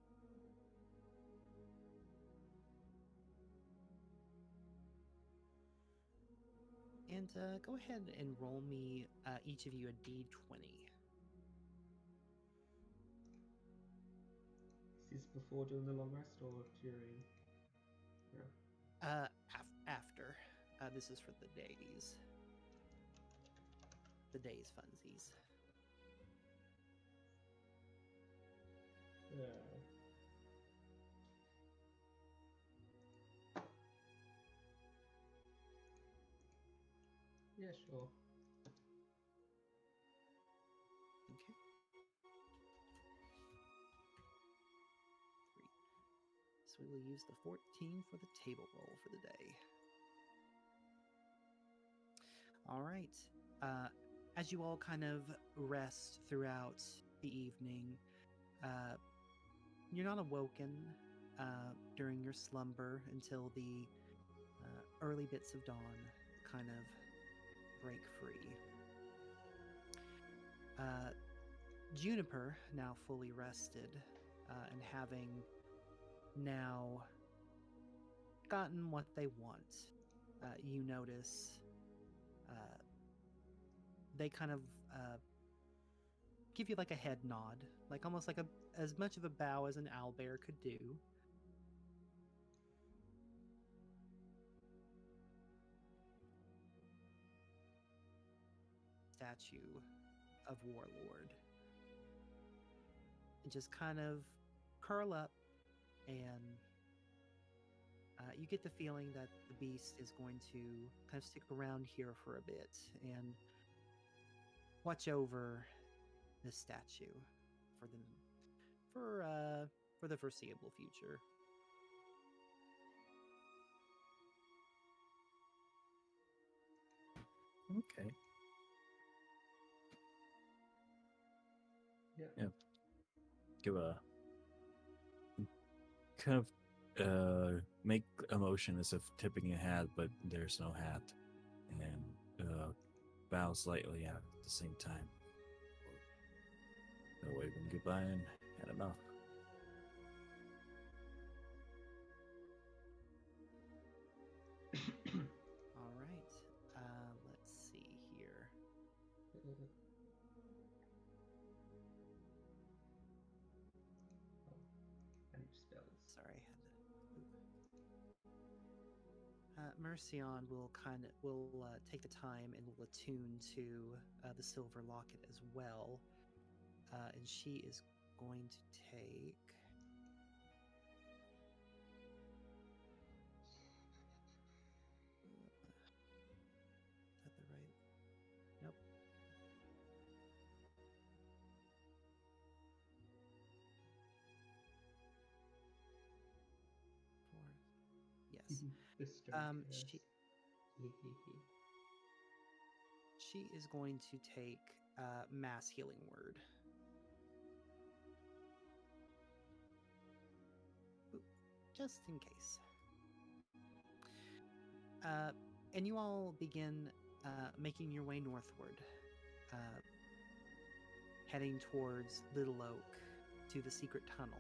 And go ahead and roll me, each of you, a d20. Is this before doing the long rest or during? No. After. This is for the days. The days funsies. Yeah, sure. Okay. 3. So we will use the 14 for the table roll for the day. All right. As you all kind of rest throughout the evening, you're not awoken during your slumber until the early bits of dawn kind of break free. Juniper, now fully rested and having now gotten what they want, you notice they kind of give you like a head nod, like almost like as much of a bow as an owlbear could do. Statue of Warlord. And just kind of curl up, and you get the feeling that the beast is going to kind of stick around here for a bit and watch over this statue for the foreseeable future. Okay. Yeah. Give a kind of make a motion as if tipping a hat, but there's no hat, and bow slightly at the same time. Waving goodbye and head off. All right. Let's see here. And spells. Sorry, Mercion will take the time and will attune to the silver locket as well, and she is going to take. Is that the right? Nope. The stone Um, curse. she- Hehehe. She is going to take Mass Healing Word. Just in case. And you all begin making your way northward, heading towards Little Oak to the secret tunnel.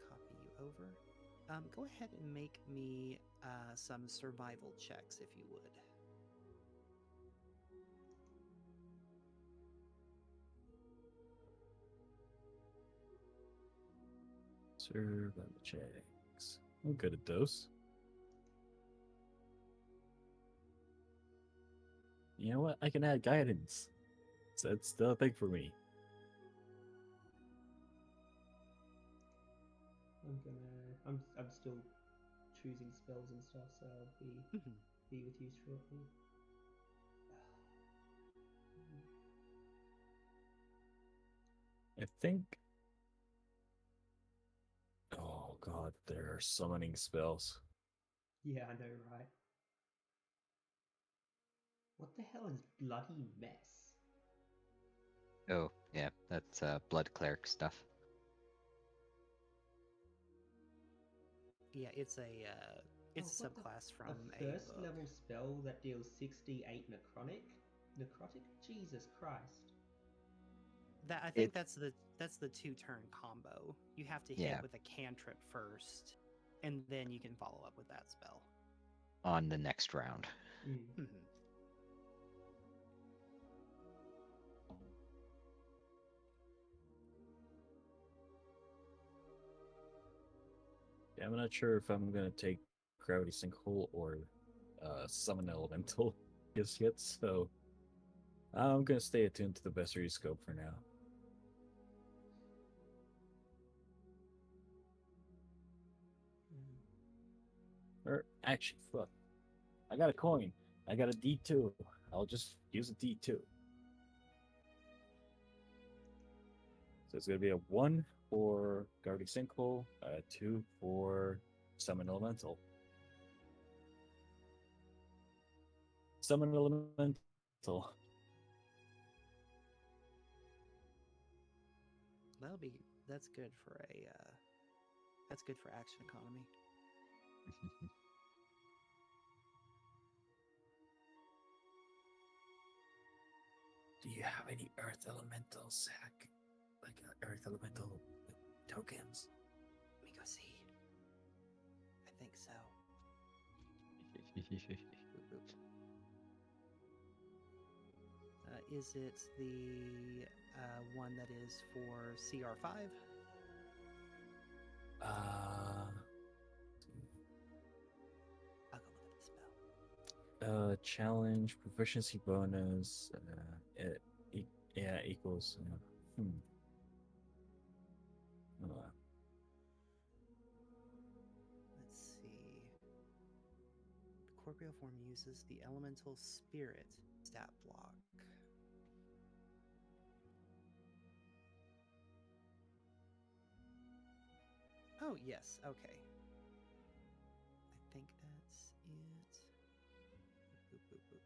Copy you over. Go ahead and make me some survival checks, if you would. Survival checks. I'm good at those. You know what? I can add guidance. So that's still a thing for me. I'm still choosing spells and stuff, so I'll be with you shortly. I think. Oh god, there are summoning spells. Yeah, I know, right? What the hell is bloody mess? Oh, yeah, that's blood cleric stuff. Yeah, it's a Oh, what the subclass from a a first book. level spell that deals 68 necrotic? Jesus Christ. That I think It- that's the 2-turn combo. You have to hit Yeah. with a cantrip first, and then you can follow up with that spell. On the next round. Mm. Mhm. Yeah, I'm not sure if I'm gonna take Gravity Sinkhole or Summon Elemental just yet, so I'm gonna stay attuned to the Bestiary scope for now. Or actually, fuck. I got a coin. I got a D2. I'll just use a D2. So it's gonna be a 1 for Guarding Sinkhole, a 2 for Summon Elemental. Summon Elemental. That's good for action economy. Do you have any Earth Elemental, Zach? Like Earth Elemental tokens? Let me go see. I think so. Is it the one that is for CR5? I'll go look at the spell. Challenge proficiency bonus. Equals. Let's see. The corporeal form uses the elemental spirit stat block. Oh, yes, okay. I think that's it. Boop, boop, boop.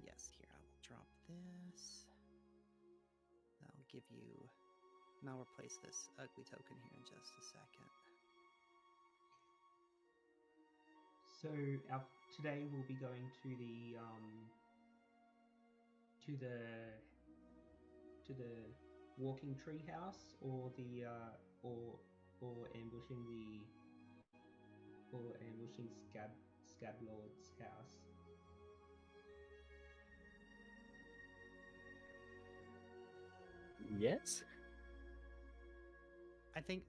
Yes, here, I will drop this. I'll give you... I'll replace this ugly token here in just a second. So today we'll be going to the walking tree house or ambushing Scab Lord's house. Yes. I think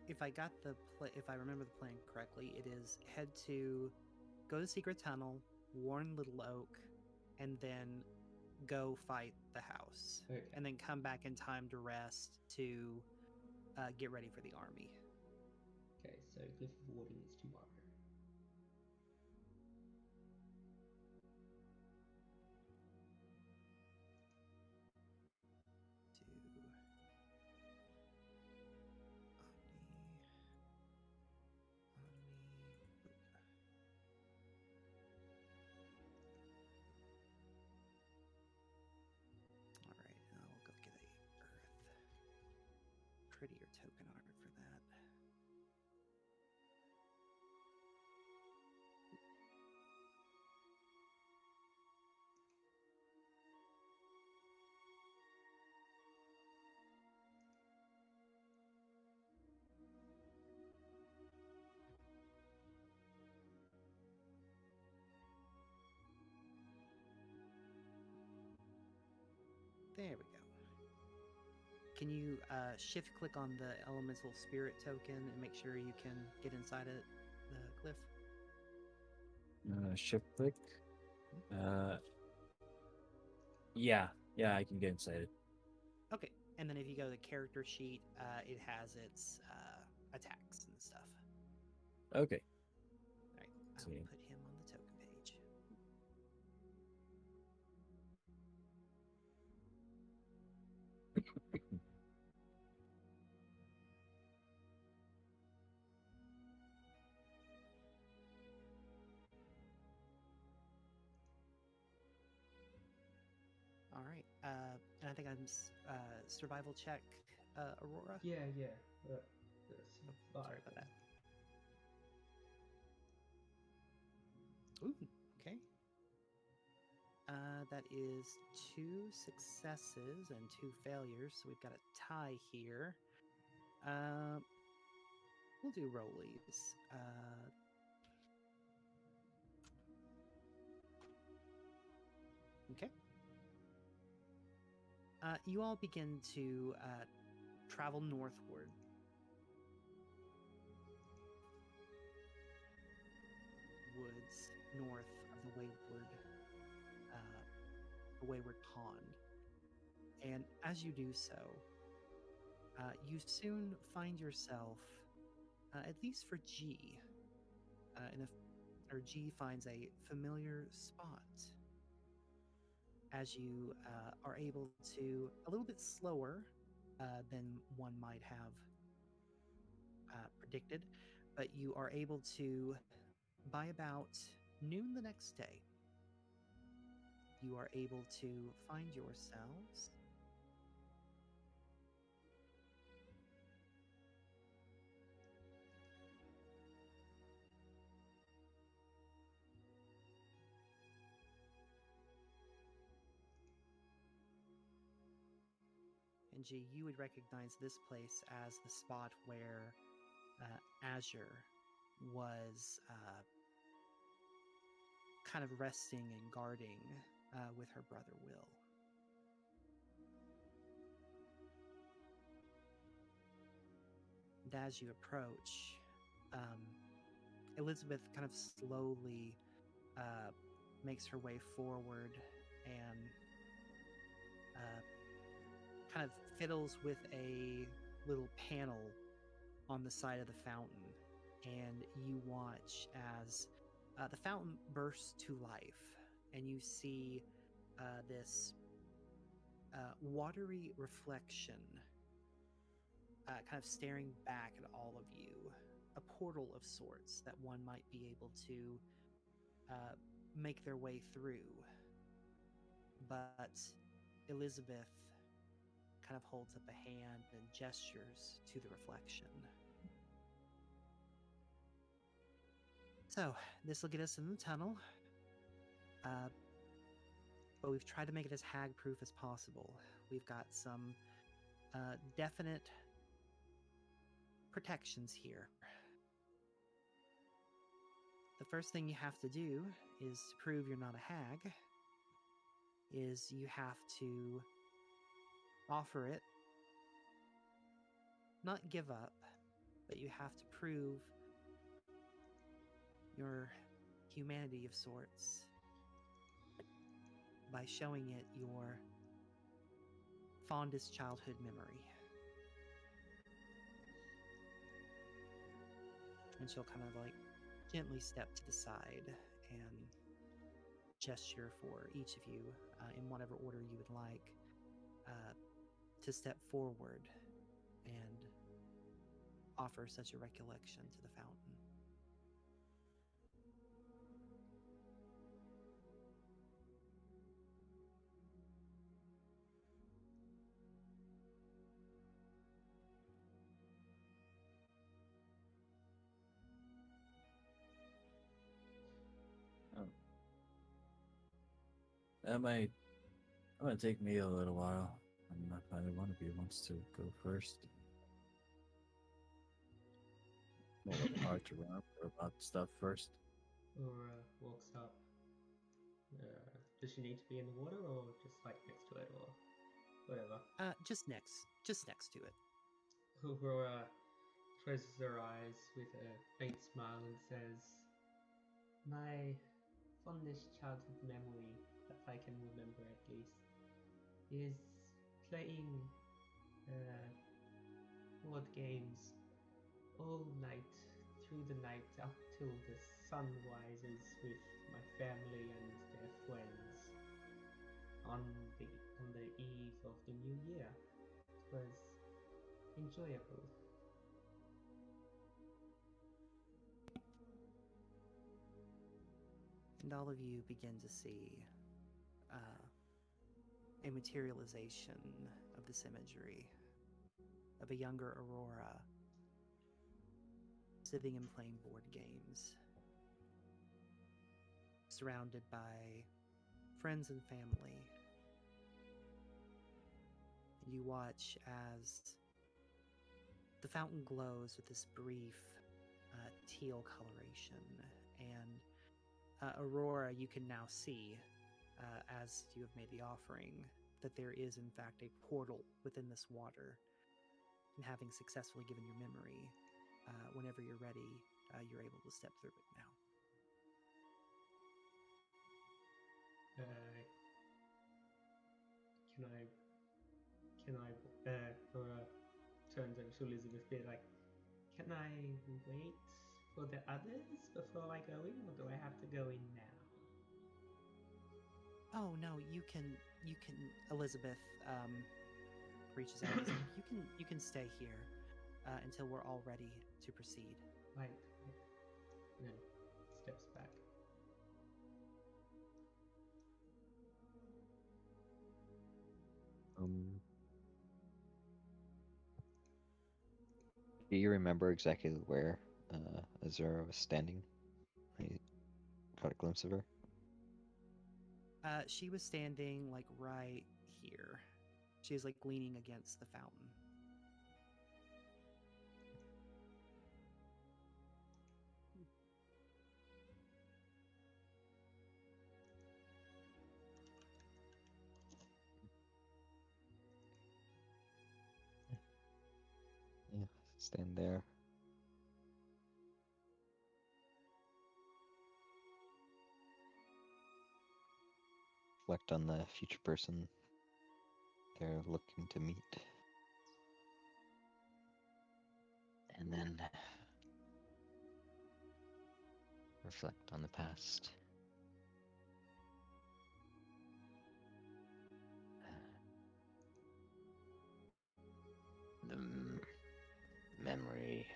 if I remember the plan correctly, it is go to Secret Tunnel, warn Little Oak, and then go fight the house, Okay. and then come back in time to rest to get ready for the army. Okay, so Glyph of Warding is tomorrow. prettier token art for that. There we go. Can you shift click on the elemental spirit token and make sure you can get inside it, the glyph? Shift click. Yeah, I can get inside it. Okay, and then if you go to the character sheet, it has its attacks and stuff. Okay. All right, I'll See. put him on the token page. All right, and I think I'm survival check, Aurora. Yeah. Sorry about that. Ooh, okay. That is 2 successes and 2 failures, so we've got a tie here. We'll do rollies. Okay. You all begin to travel northward. Woods north of the wayward pond. And as you do so, you soon find yourself, at least for G, G finds a familiar spot as you are able to, a little bit slower than one might have predicted, but you are able to, by about noon the next day, you are able to find yourselves and G, you would recognize this place as the spot where Azure was kind of resting and guarding with her brother Will. And as you approach, Elizabeth kind of slowly makes her way forward and kind of fiddles with a little panel on the side of the fountain, and you watch as the fountain bursts to life, and you see this watery reflection kind of staring back at all of you, a portal of sorts that one might be able to make their way through. But Elizabeth kind of holds up a hand and gestures to the reflection. So, this will get us in the tunnel, but we've tried to make it as hag-proof as possible. We've got some definite protections here. The first thing you have to do is to prove you're not a hag, is you have to offer it, not give up, but you have to prove your humanity of sorts by showing it your fondest childhood memory. And she'll kind of like gently step to the side and gesture for each of you in whatever order you would like to step forward and offer such a recollection to the fountain. That might take me a little while. I'm not either one of you wants to go first. A little hard to remember about stuff first. Aurora walks up. Does she need to be in the water or just like next to it or whatever? Just next to it. Aurora closes her eyes with a faint smile and says, "My fondest childhood memory, that I can remember at least, is playing board games all night, through the night, up till the sun rises with my family and their friends on the eve of the new year. It was enjoyable." And all of you begin to see a materialization of this imagery of a younger Aurora sitting and playing board games, surrounded by friends and family. And you watch as the fountain glows with this brief teal coloration, and Aurora, you can now see, as you have made the offering, that there is in fact a portal within this water. And having successfully given your memory, whenever you're ready, you're able to step through it now. Aurora turns over to Elizabeth, be like, "Can I wait for the others before I go in, or do I have to go in now?" Oh no, you can. Elizabeth reaches out. And says, you can stay here until we're all ready to proceed. Right. And then steps back. Do you remember exactly where Azura was standing? I caught a glimpse of her. She was standing like right here. She was like leaning against the fountain. Yeah, stand there. Reflect on the future person they're looking to meet. And then reflect on the past. The memory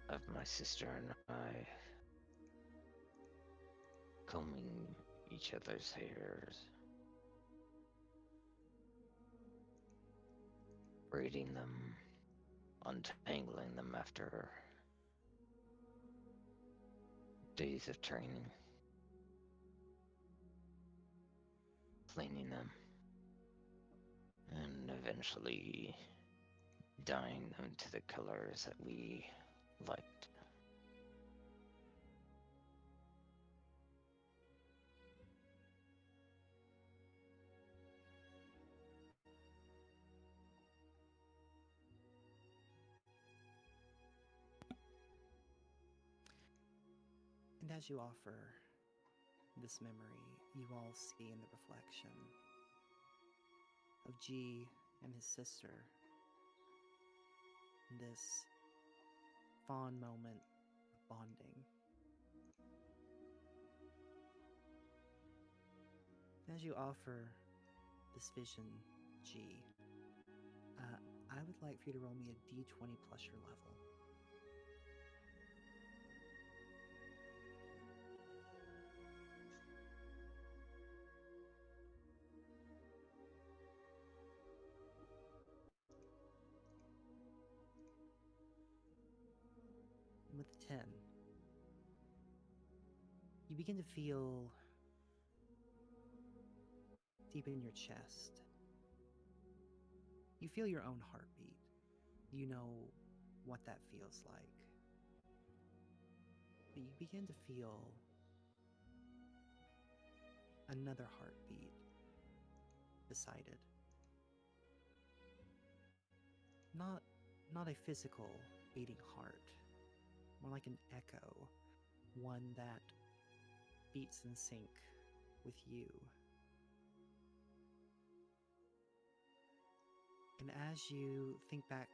of my sister and I combing each other's hairs, braiding them, untangling them after days of training, cleaning them, and eventually dyeing them to the colors that we liked. And as you offer this memory, you all see in the reflection of G and his sister this fond moment of bonding. As you offer this vision, G, I would like for you to roll me a d20 plus your level. With 10, you begin to feel deep in your chest. You feel your own heartbeat. You know what that feels like. But you begin to feel another heartbeat beside it. Not a physical beating heart, more like an echo, one that beats in sync with you. And as you think back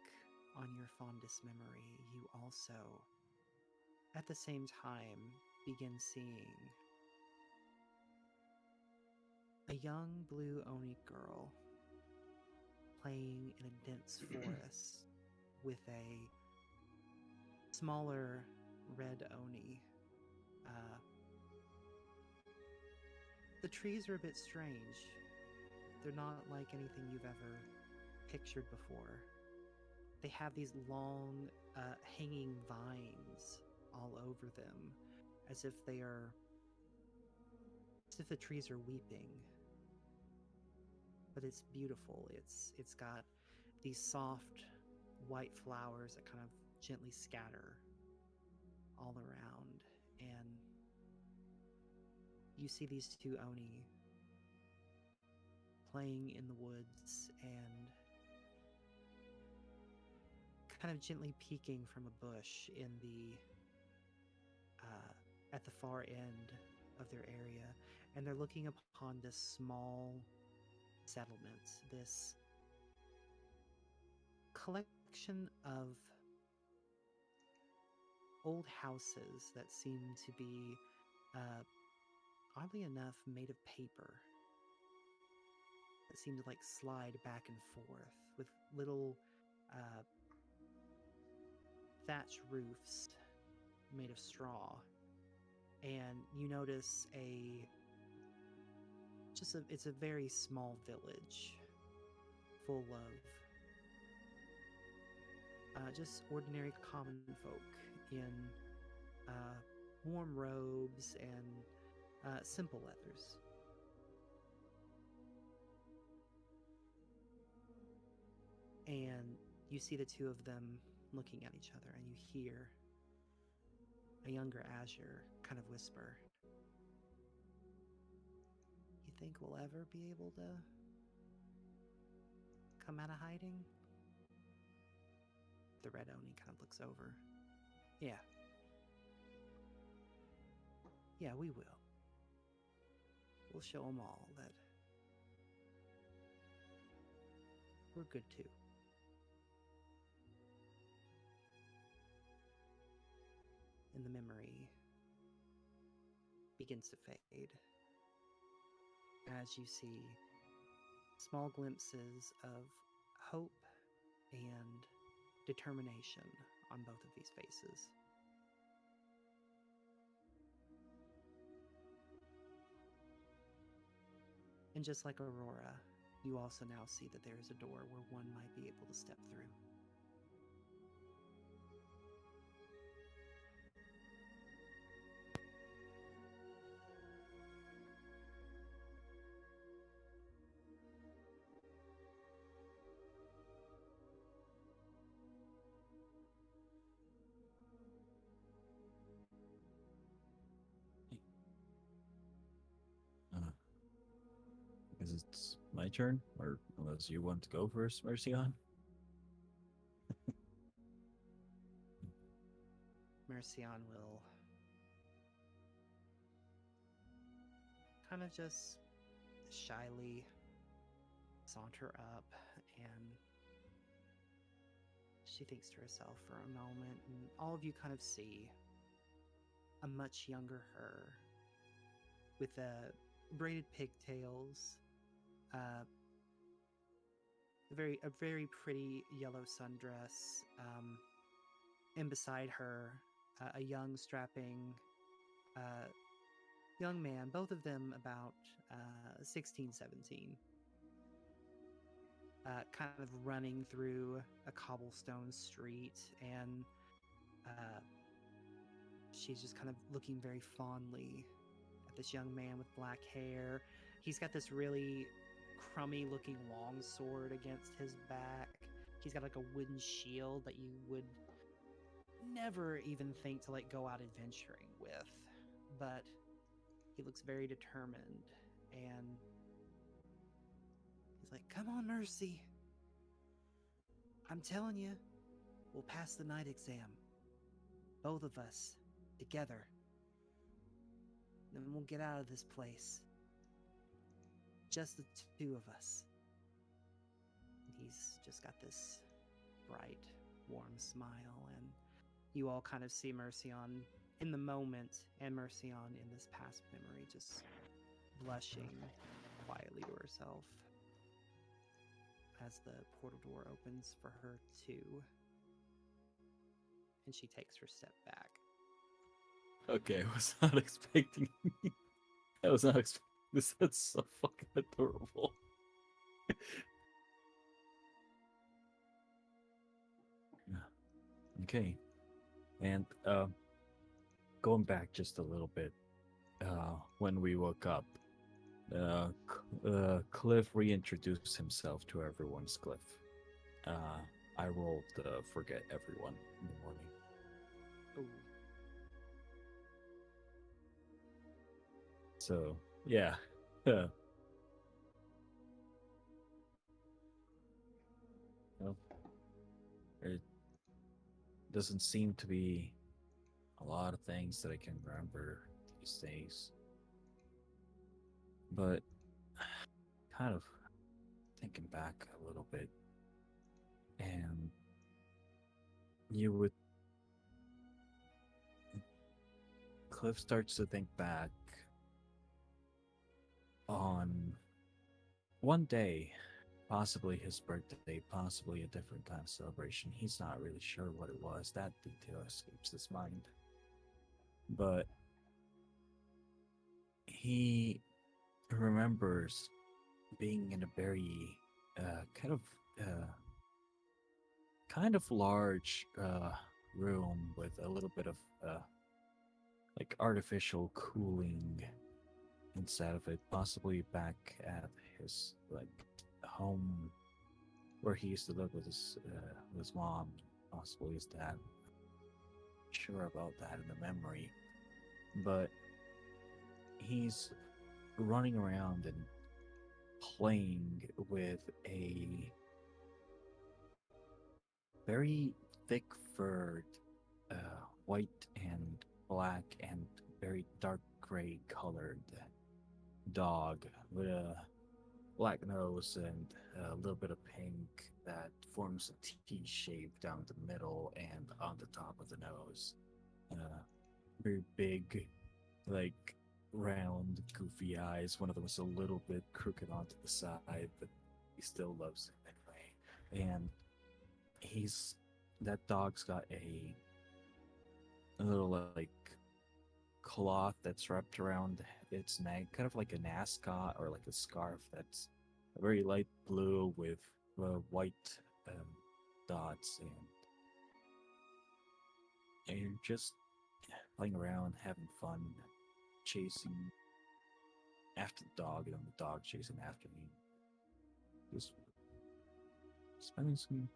on your fondest memory, you also, at the same time, begin seeing a young blue Oni girl playing in a dense forest with a smaller red Oni. The trees are a bit strange. They're not like anything you've ever pictured before. They have these long, hanging vines all over them, as if the trees are weeping. But it's beautiful. It's got these soft white flowers that kind of gently scatter all around, and you see these two Oni playing in the woods and kind of gently peeking from a bush in the at the far end of their area, and they're looking upon this small settlement, this collection of old houses that seem to be oddly enough made of paper, that seem to like slide back and forth with little thatch roofs made of straw. And you notice it's a very small village full of just ordinary common folk in warm robes and simple leathers. And you see the two of them looking at each other, and you hear a younger Azure kind of whisper, "You think we'll ever be able to come out of hiding?" The red Oni kind of looks over. Yeah, we will. We'll show them all that we're good too. And the memory begins to fade as you see small glimpses of hope and determination on both of these faces. And just like Aurora, you also now see that there is a door where one might be able to step through. Because it's my turn, or unless you want to go first, Mercian. Mercian will kind of just shyly saunter up, and she thinks to herself for a moment, and all of you kind of see a much younger her with braided pigtails, a very pretty yellow sundress, and beside her a young strapping young man, both of them about 16, 17, kind of running through a cobblestone street, and she's just kind of looking very fondly this young man with black hair. He's got this really crummy looking long sword against his back. He's got like a wooden shield that you would never even think to like go out adventuring with. But he looks very determined, and he's like, "Come on, Mercy. I'm telling you, we'll pass the night exam. Both of us, together. Then we'll get out of this place. Just the two of us." He's just got this bright, warm smile, and you all kind of see Mercion in the moment, and Mercion in this past memory, just blushing quietly to herself as the portal door opens for her too, and she takes her step back. Okay, I was not expecting. I was not expecting this. That's so fucking adorable. Okay, and going back just a little bit, when we woke up, Cliff reintroduced himself to everyone's Cliff. I rolled forget everyone in the morning. Ooh. So yeah, well, it doesn't seem to be a lot of things that I can remember these days, but kind of thinking back a little bit, and you would Cliff starts to think back on one day, possibly his birthday, possibly a different kind of celebration. He's not really sure what it was. That detail escapes his mind. But he remembers being in a very kind of large room with a little bit of like artificial cooling inside of it, possibly back at his like home where he used to live with his mom, possibly his dad. Sure about that in the memory, but he's running around and playing with a very thick furred white and black and very dark gray colored dog with a black nose and a little bit of pink that forms a T shape down the middle and on the top of the nose. Very big, like round, goofy eyes. One of them is a little bit crooked onto the side, but he still loves it anyway. And that dog's got a little like cloth that's wrapped around its neck, kind of like a mascot or like a scarf that's very light blue with white dots, and you're just playing around, having fun, chasing after the dog, and then the dog chasing after me. Just spending some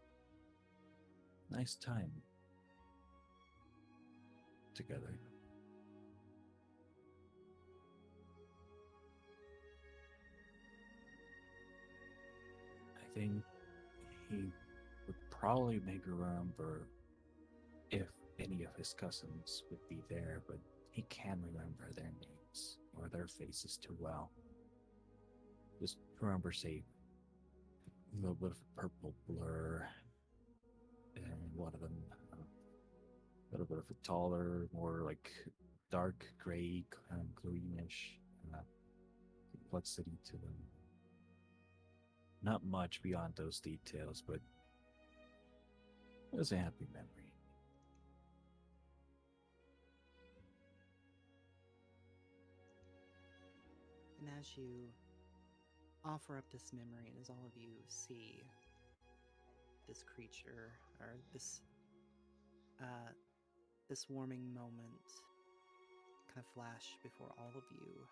nice time together. I think he would probably make her remember if any of his cousins would be there, but he can't remember their names or their faces too well. Just remember, say, a little bit of a purple blur, and one of them a little bit of a taller, more like dark gray, kind of greenish complexity to them. Not much beyond those details, but it was a happy memory. And as you offer up this memory, and as all of you see this creature, or this warming moment kind of flash before all of you.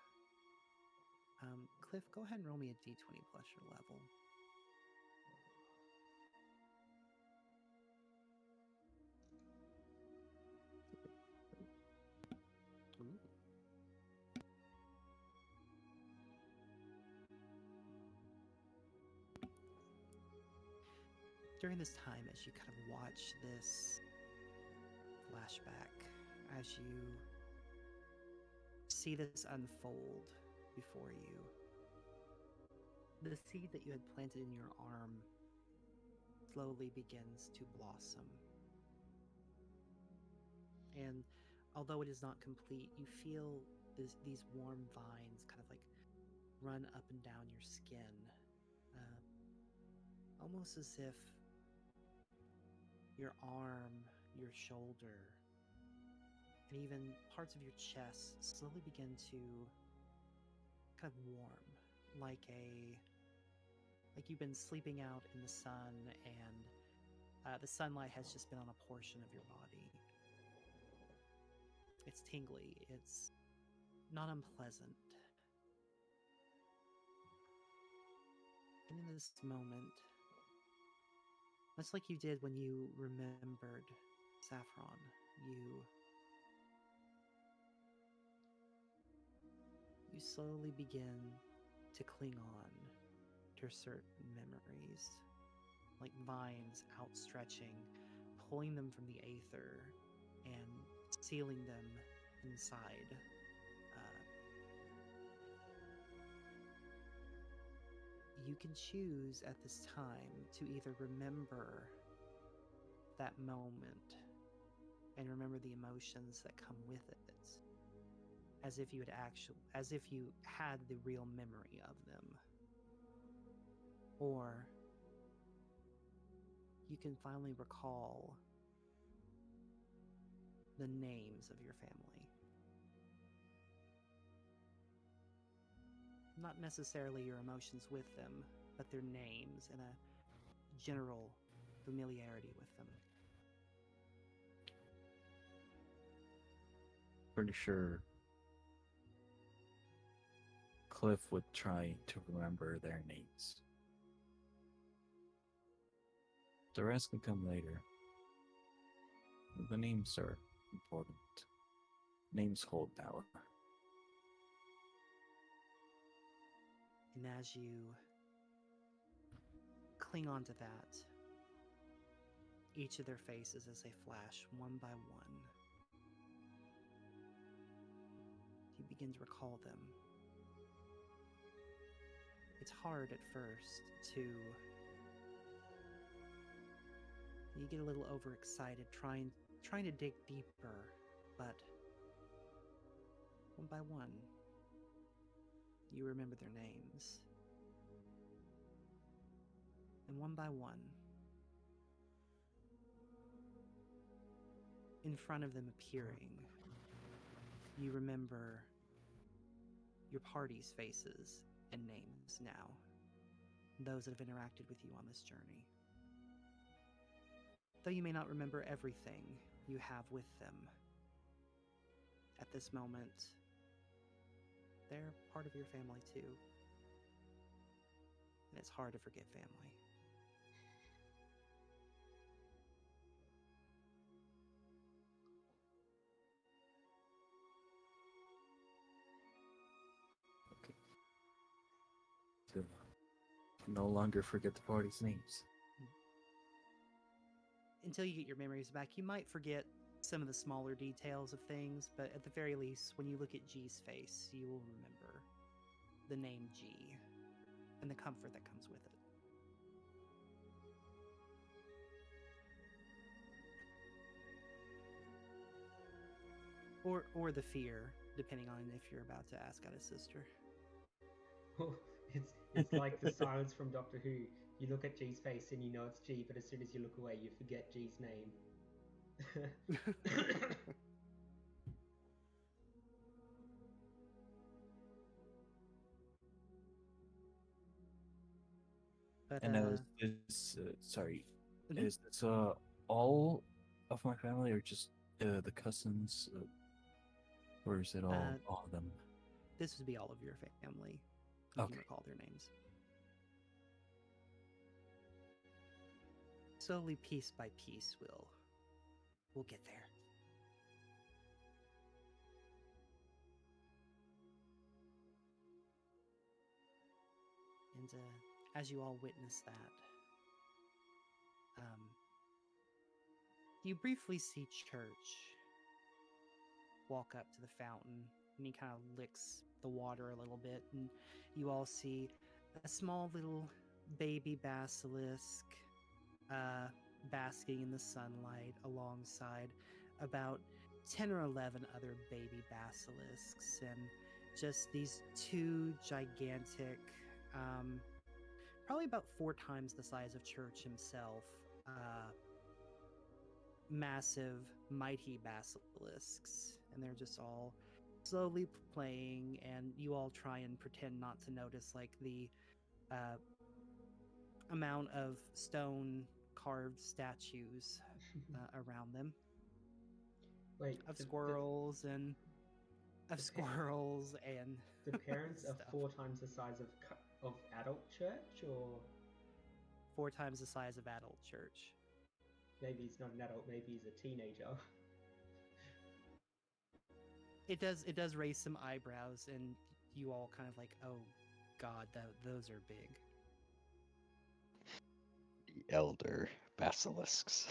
Cliff, go ahead and roll me a d20 plus your level. Ooh. During this time, as you kind of watch this flashback, as you see this unfold before you, the seed that you had planted in your arm slowly begins to blossom. And although it is not complete, you feel these warm vines kind of like run up and down your skin, almost as if your arm, your shoulder, and even parts of your chest slowly begin to kind of warm, like you've been sleeping out in the sun, and the sunlight has just been on a portion of your body. It's tingly. It's not unpleasant. And in this moment, much like you did when you remembered Saffron, you slowly begin to cling on to certain memories, like vines outstretching, pulling them from the aether and sealing them inside. You can choose at this time to either remember that moment and remember the emotions that come with it, as if you had the real memory of them, or you can finally recall the names of your family. Not necessarily your emotions with them, but their names and a general familiarity with them. Pretty sure Cliff would try to remember their names. The rest can come later. The names are important. Names hold power. And as you cling on to that, each of their faces as they flash one by one, you begin to recall them. It's hard at first to... You get a little overexcited trying to dig deeper, but one by one, you remember their names. And one by one, in front of them appearing, you remember your party's faces and names now, those that have interacted with you on this journey. Though you may not remember everything you have with them, at this moment, they're part of your family too. And it's hard to forget family. Okay. To no longer forget the party's names. Until you get your memories back, you might forget some of the smaller details of things, but at the very least, when you look at G's face, you will remember the name G and the comfort that comes with it. Or the fear, depending on if you're about to ask out a sister. Oh, it's like the silence from Doctor Who. You look at G's face and you know it's G, but as soon as you look away, you forget G's name. But And is this, sorry, Mhm. is this all of my family or just the cousins? Or is it all of them? This would be all of your family. You Okay. can recall their names. Slowly, piece by piece, we'll get there. And as you all witness that, you briefly see Church walk up to the fountain, and he kind of licks the water a little bit, and you all see a small little baby basilisk basking in the sunlight alongside about 10 or 11 other baby basilisks, and just these two gigantic, probably about 4 times the size of Church himself, massive, mighty basilisks, and they're just all slowly playing, and you all try and pretend not to notice, like, the amount of stone carved statues around them Wait, of squirrels and the parents are stuff. 4 times the size of adult Church, or 4 times the size of adult Church. maybe he's not an adult, maybe he's a teenager. It does raise some eyebrows, and you all kind of like, oh god, those are big. The elder basilisks.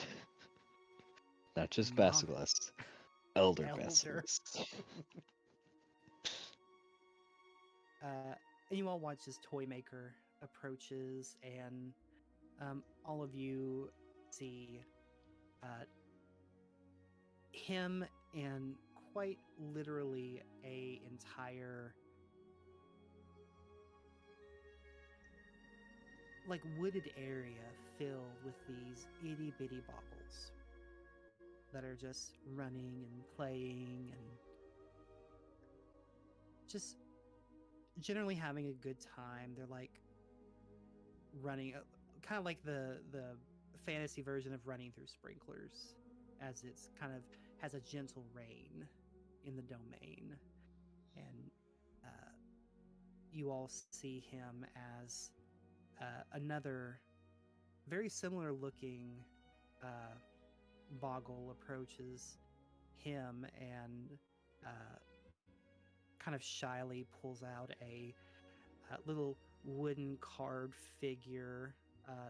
Not just Mom- basilisks. Elder Elder. basilisks. And you all watch as Toy Maker approaches, and all of you see him and quite literally a entire, like, wooded area filled with these itty bitty boggles that are just running and playing and just generally having a good time. They're like running, kind of like the fantasy version of running through sprinklers, as it's kind of has a gentle rain in the domain. And you all see him as another very similar looking boggle approaches him and kind of shyly pulls out a little wooden carved figure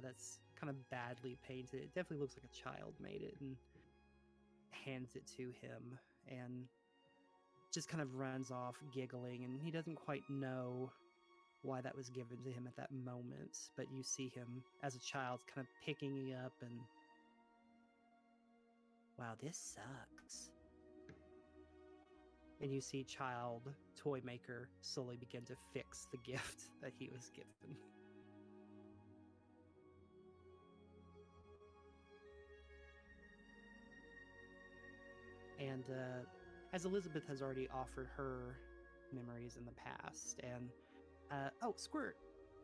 that's kind of badly painted. It definitely looks like a child made it, and hands it to him, and just kind of runs off giggling, and he doesn't quite know why that was given to him at that moment, but you see him as a child kind of picking it up, and wow, this sucks. And you see child Toy Maker slowly begin to fix the gift that he was given. And as Elizabeth has already offered her memories in the past, and oh, Squirt!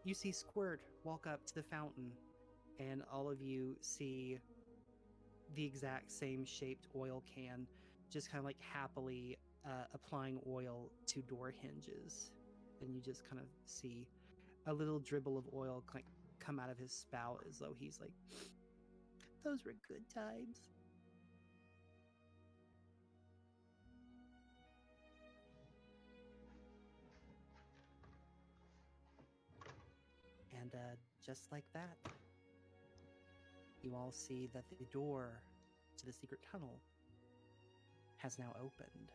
You see Squirt walk up to the fountain, and all of you see the exact same shaped oil can just kind of like happily applying oil to door hinges. And you just kind of see a little dribble of oil come out of his spout, as though he's like, those were good times. And just like that, you all see that the door to the secret tunnel has now opened.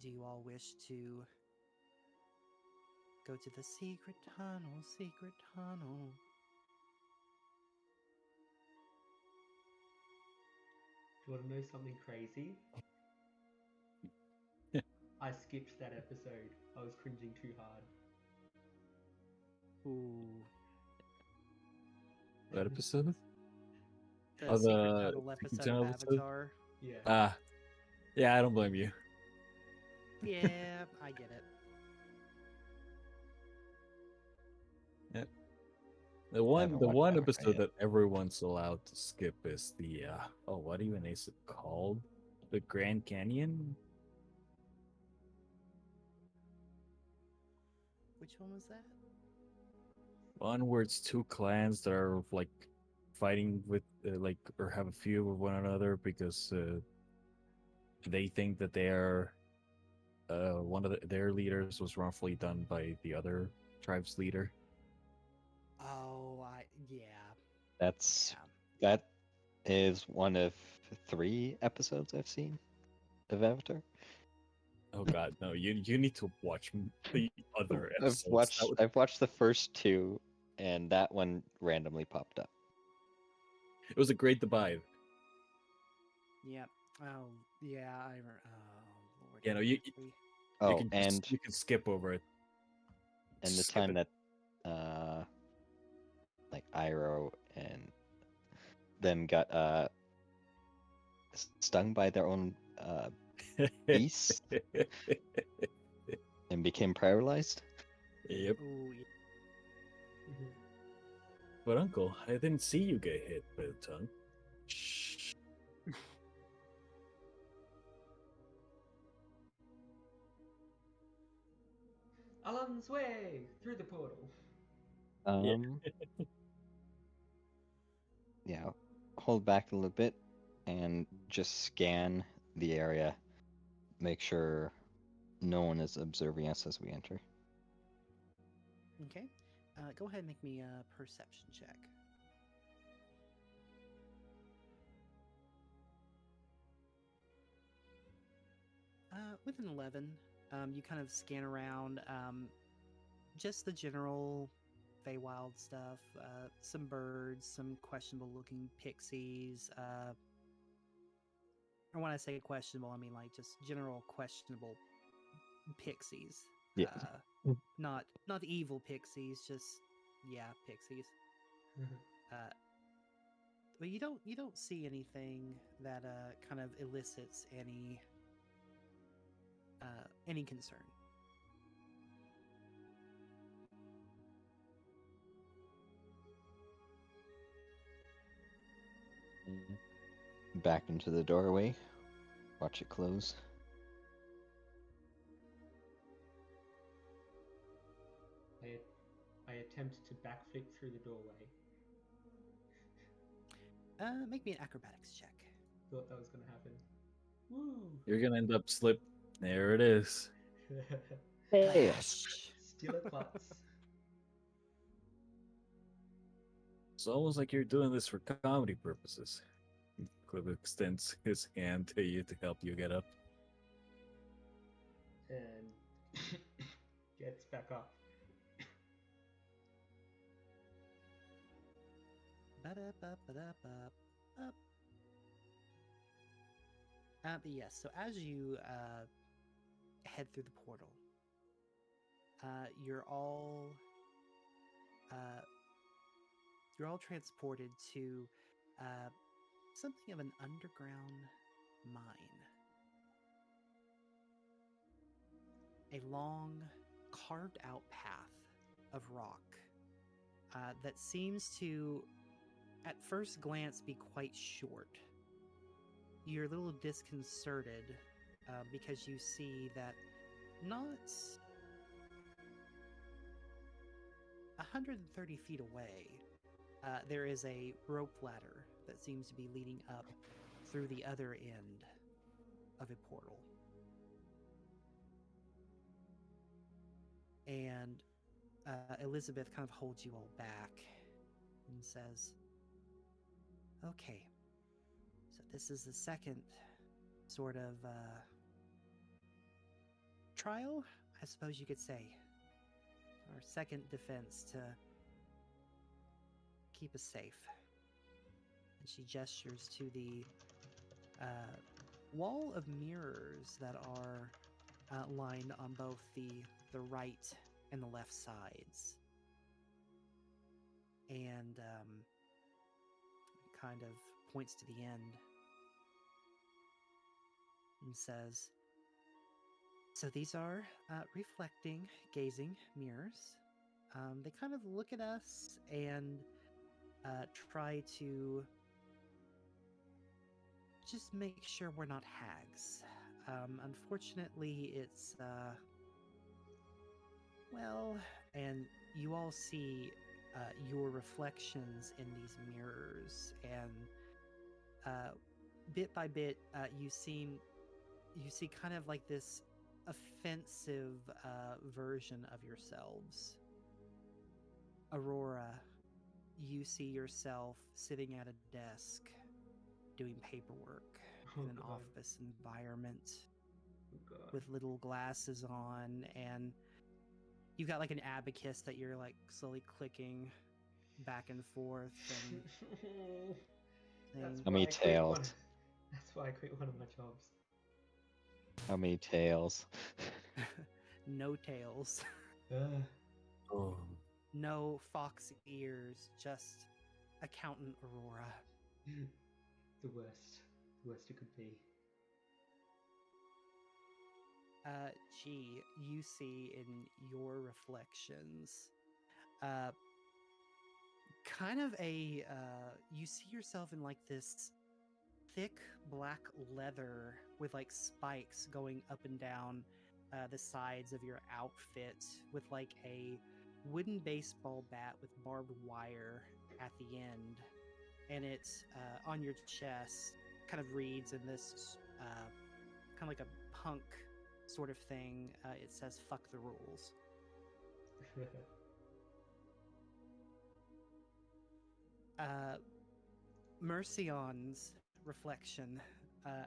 Do you all wish to go to the secret tunnel, secret tunnel? Do you want to know something crazy? I skipped that episode. I was cringing too hard. Ooh. That episode? The Oh, secret the tunnel secret episode tunnel of episode? Avatar. Yeah. Yeah, I don't blame you. Yeah, I get it. Yeah. The one watched Avatar episode yet. that everyone's allowed to skip is the what even is it called? the Grand Canyon. Which one was that? One where it's two clans that are like fighting with like or have a feud with one another because they think that they are one of their leaders was wrongfully done by the other tribe's leader. Oh, yeah. That's Yeah. that is one of 3 episodes I've seen of Avatar. Oh God, no! You need to watch the other I've episodes. That watched was- I've watched the first 2, and that one randomly popped up. It was a great divide. Yep. Oh, yeah. I remember. Oh, Lord. You know, you Oh, you can skip over it. and the Just skip time it. that like Iroh and them got stung by their own beasts and became paralyzed. Yep. Oh, yeah. Mhm. But Uncle, I didn't see you get hit by the tongue. Shh. Alan's way through the portal. Yeah. Yeah, hold back a little bit and just scan the area. Make sure no one is observing us as we enter. Okay. Go ahead and make me a perception check. With an 11, you kind of scan around just the general Feywild stuff, some birds, some questionable looking pixies. Or when I say questionable, I mean like just general questionable pixies. Yeah. Not evil pixies, just pixies. But you don't see anything that kind of elicits any concern. Back into the doorway. Watch it close. I attempt to backflip through the doorway. Make me an acrobatics check. Thought that was gonna happen. Woo! You're gonna end up slip. There it is. Still a klutz. It's almost like you're doing this for comedy purposes. Cliff extends his hand to you to help you get up. And gets back up. Up. But yes, so as you head through the portal, you're all transported to something of an underground mine. A long, carved out path of rock that seems to, at first glance, be quite short. You're a little disconcerted because you see that not 130 feet away, there is a rope ladder that seems to be leading up through the other end of a portal. And Elizabeth kind of holds you all back and says, okay, so this is the second sort of trial, I suppose you could say. Our second defense to keep us safe. And she gestures to the wall of mirrors that are lined on both the right and the left sides. And kind of points to the end and says, so these are reflecting, gazing mirrors. They kind of look at us and try to just make sure we're not hags. Unfortunately, it's well, and you all see your reflections in these mirrors, and bit by bit, you see kind of like this offensive version of yourselves. Aurora, you see yourself sitting at a desk doing paperwork in an God. office environment Oh God. with little glasses on, and you've got like an abacus that you're like slowly clicking back and forth and That's saying, How why many I quit one. tails? That's why I quit one of my jobs. How many tails? no tails, Oh, no fox ears, just accountant Aurora. The worst. The worst it could be. G, you see in your reflections, kind of a, you see yourself in like this thick black leather with like spikes going up and down the sides of your outfit, with like a wooden baseball bat with barbed wire at the end, and it's on your chest. Kind of reads in this kind of like a punk sort of thing. It says "fuck the rules." Mercion's reflection,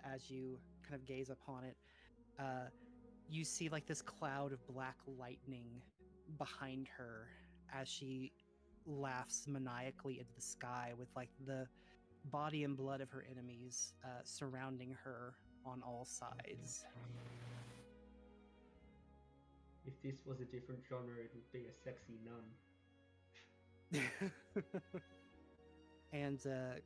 as you kind of gaze upon it, you see like this cloud of black lightning behind her as she laughs maniacally into the sky, with like the body and blood of her enemies surrounding her on all sides. If this was a different genre, it would be a sexy nun. And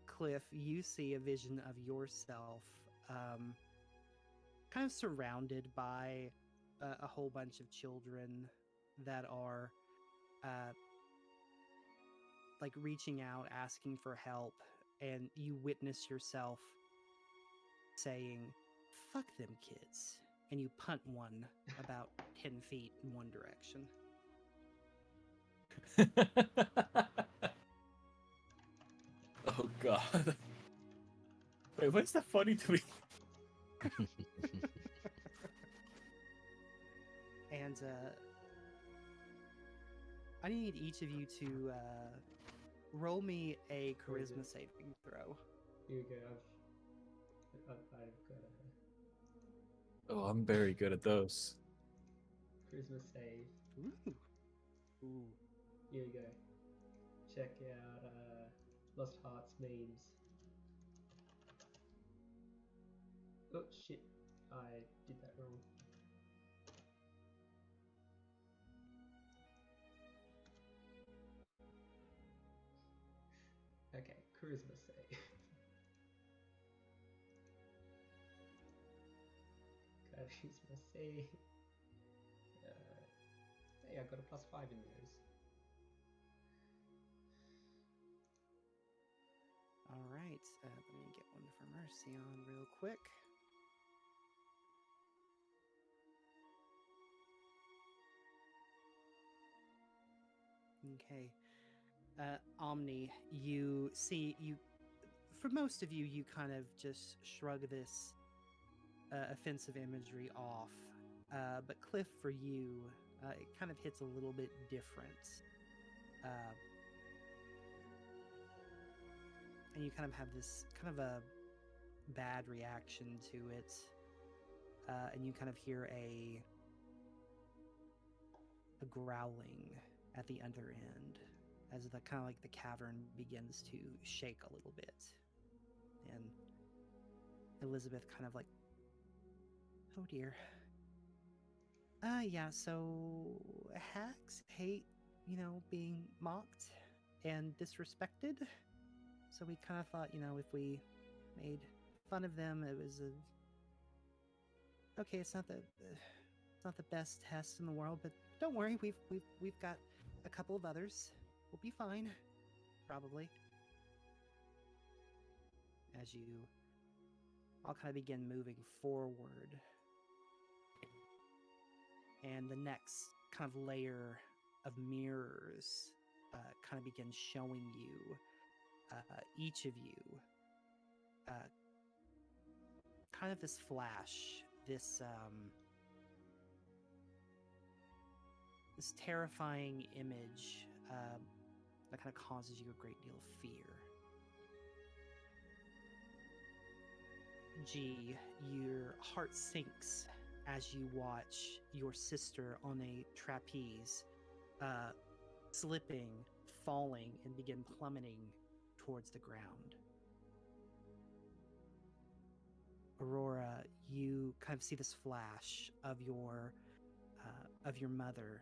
Cliff, you see a vision of yourself kind of surrounded by a whole bunch of children that are like reaching out, asking for help, and you witness yourself saying, "Fuck them kids," and you punt one about 10 feet in one direction. oh God. Wait, what's that funny to me? And I need each of you to roll me a charisma saving throw. Here we go. I've got a Oh, I'm very good at those. charisma save. Ooh. Ooh. Here we go. Check out Lost Hearts memes. Oh shit, I did that wrong. Okay, charisma save. Charisma save. Hey, I got a +5 in those. All right, let me get one for Mercion real quick. Okay. Omni, you see, for most of you, you kind of just shrug this offensive imagery off. But Cliff, for you, it kind of hits a little bit different. And you kind of have this kind of a bad reaction to it. And you kind of hear a growling at the other end, as the kind of like the cavern begins to shake a little bit. And Elizabeth kind of like, oh dear. Yeah, so hags hate, being mocked and disrespected. So we kind of thought, if we made fun of them, it was okay. It's not the best test in the world, but don't worry, we've got a couple of others. We'll be fine, probably. As you I'll kind of begin moving forward. And the next kind of layer of mirrors kind of begins showing you, each of you, kind of this flash, this this terrifying image that kind of causes you a great deal of fear. G, your heart sinks as you watch your sister on a trapeze, slipping, falling, and begin plummeting towards the ground. Aurora, you kind of see this flash of your mother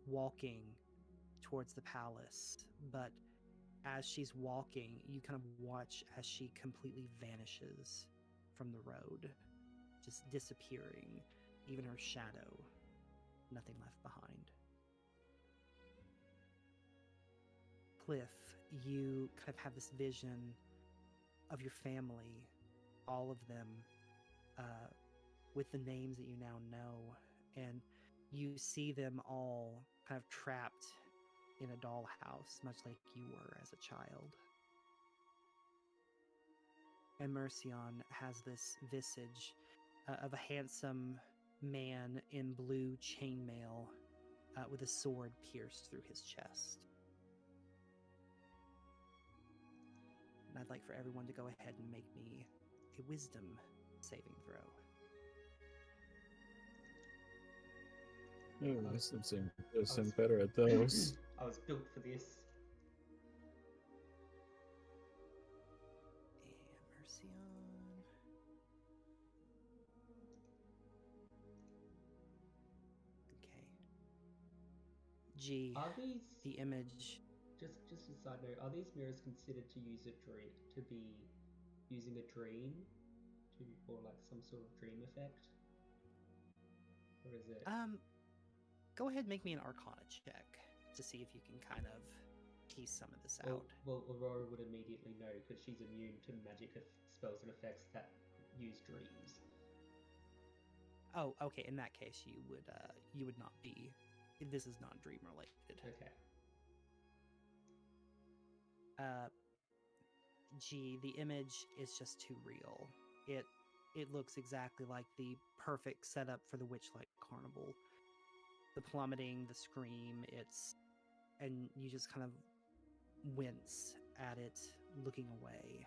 walking towards the palace, but as she's walking, you kind of watch as she completely vanishes from the road, just disappearing, even her shadow, nothing left behind. Cliff, you kind of have this vision of your family, all of them, with the names that you now know, and you see them all kind of trapped in a dollhouse, much like you were as a child. And Mercion has this visage of a handsome man in blue chainmail with a sword pierced through his chest. And I'd like for everyone to go ahead and make me a wisdom saving throw. Ooh, this seems better at those. I was built for this. And Mercion. Okay. G, Are these the image. just a side note? Are these mirrors considered to use a dream, to be using a dream, or like some sort of dream effect, or is it? Go ahead and make me an Arcana check to see if you can kind of tease some of this out. Well, Aurora would immediately know because she's immune to magic spells and effects that use dreams. Oh, okay. In that case, you would not be. This is not dream related. Okay. G, the image is just too real. It looks exactly like the perfect setup for the Witchlight Carnival. The plummeting, the scream, and you just kind of wince at it, looking away.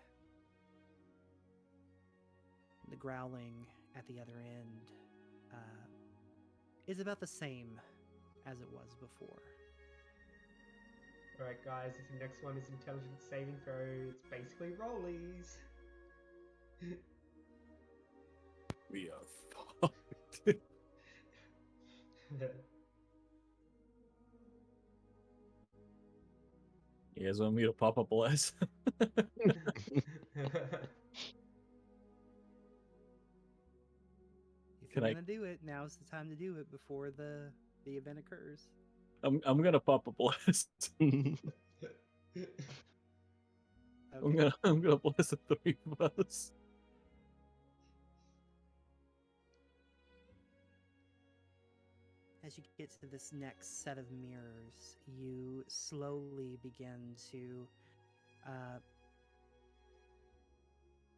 The growling at the other end is about the same as it was before. Alright guys, the next one is intelligence saving throw. It's basically rollies. We are fucked. You guys want me to pop a bless? If Can you're I- gonna do it, now's the time to do it before the event occurs. I'm gonna pop a bless. Okay. I'm gonna bless the three of us. As you get to this next set of mirrors, you slowly begin to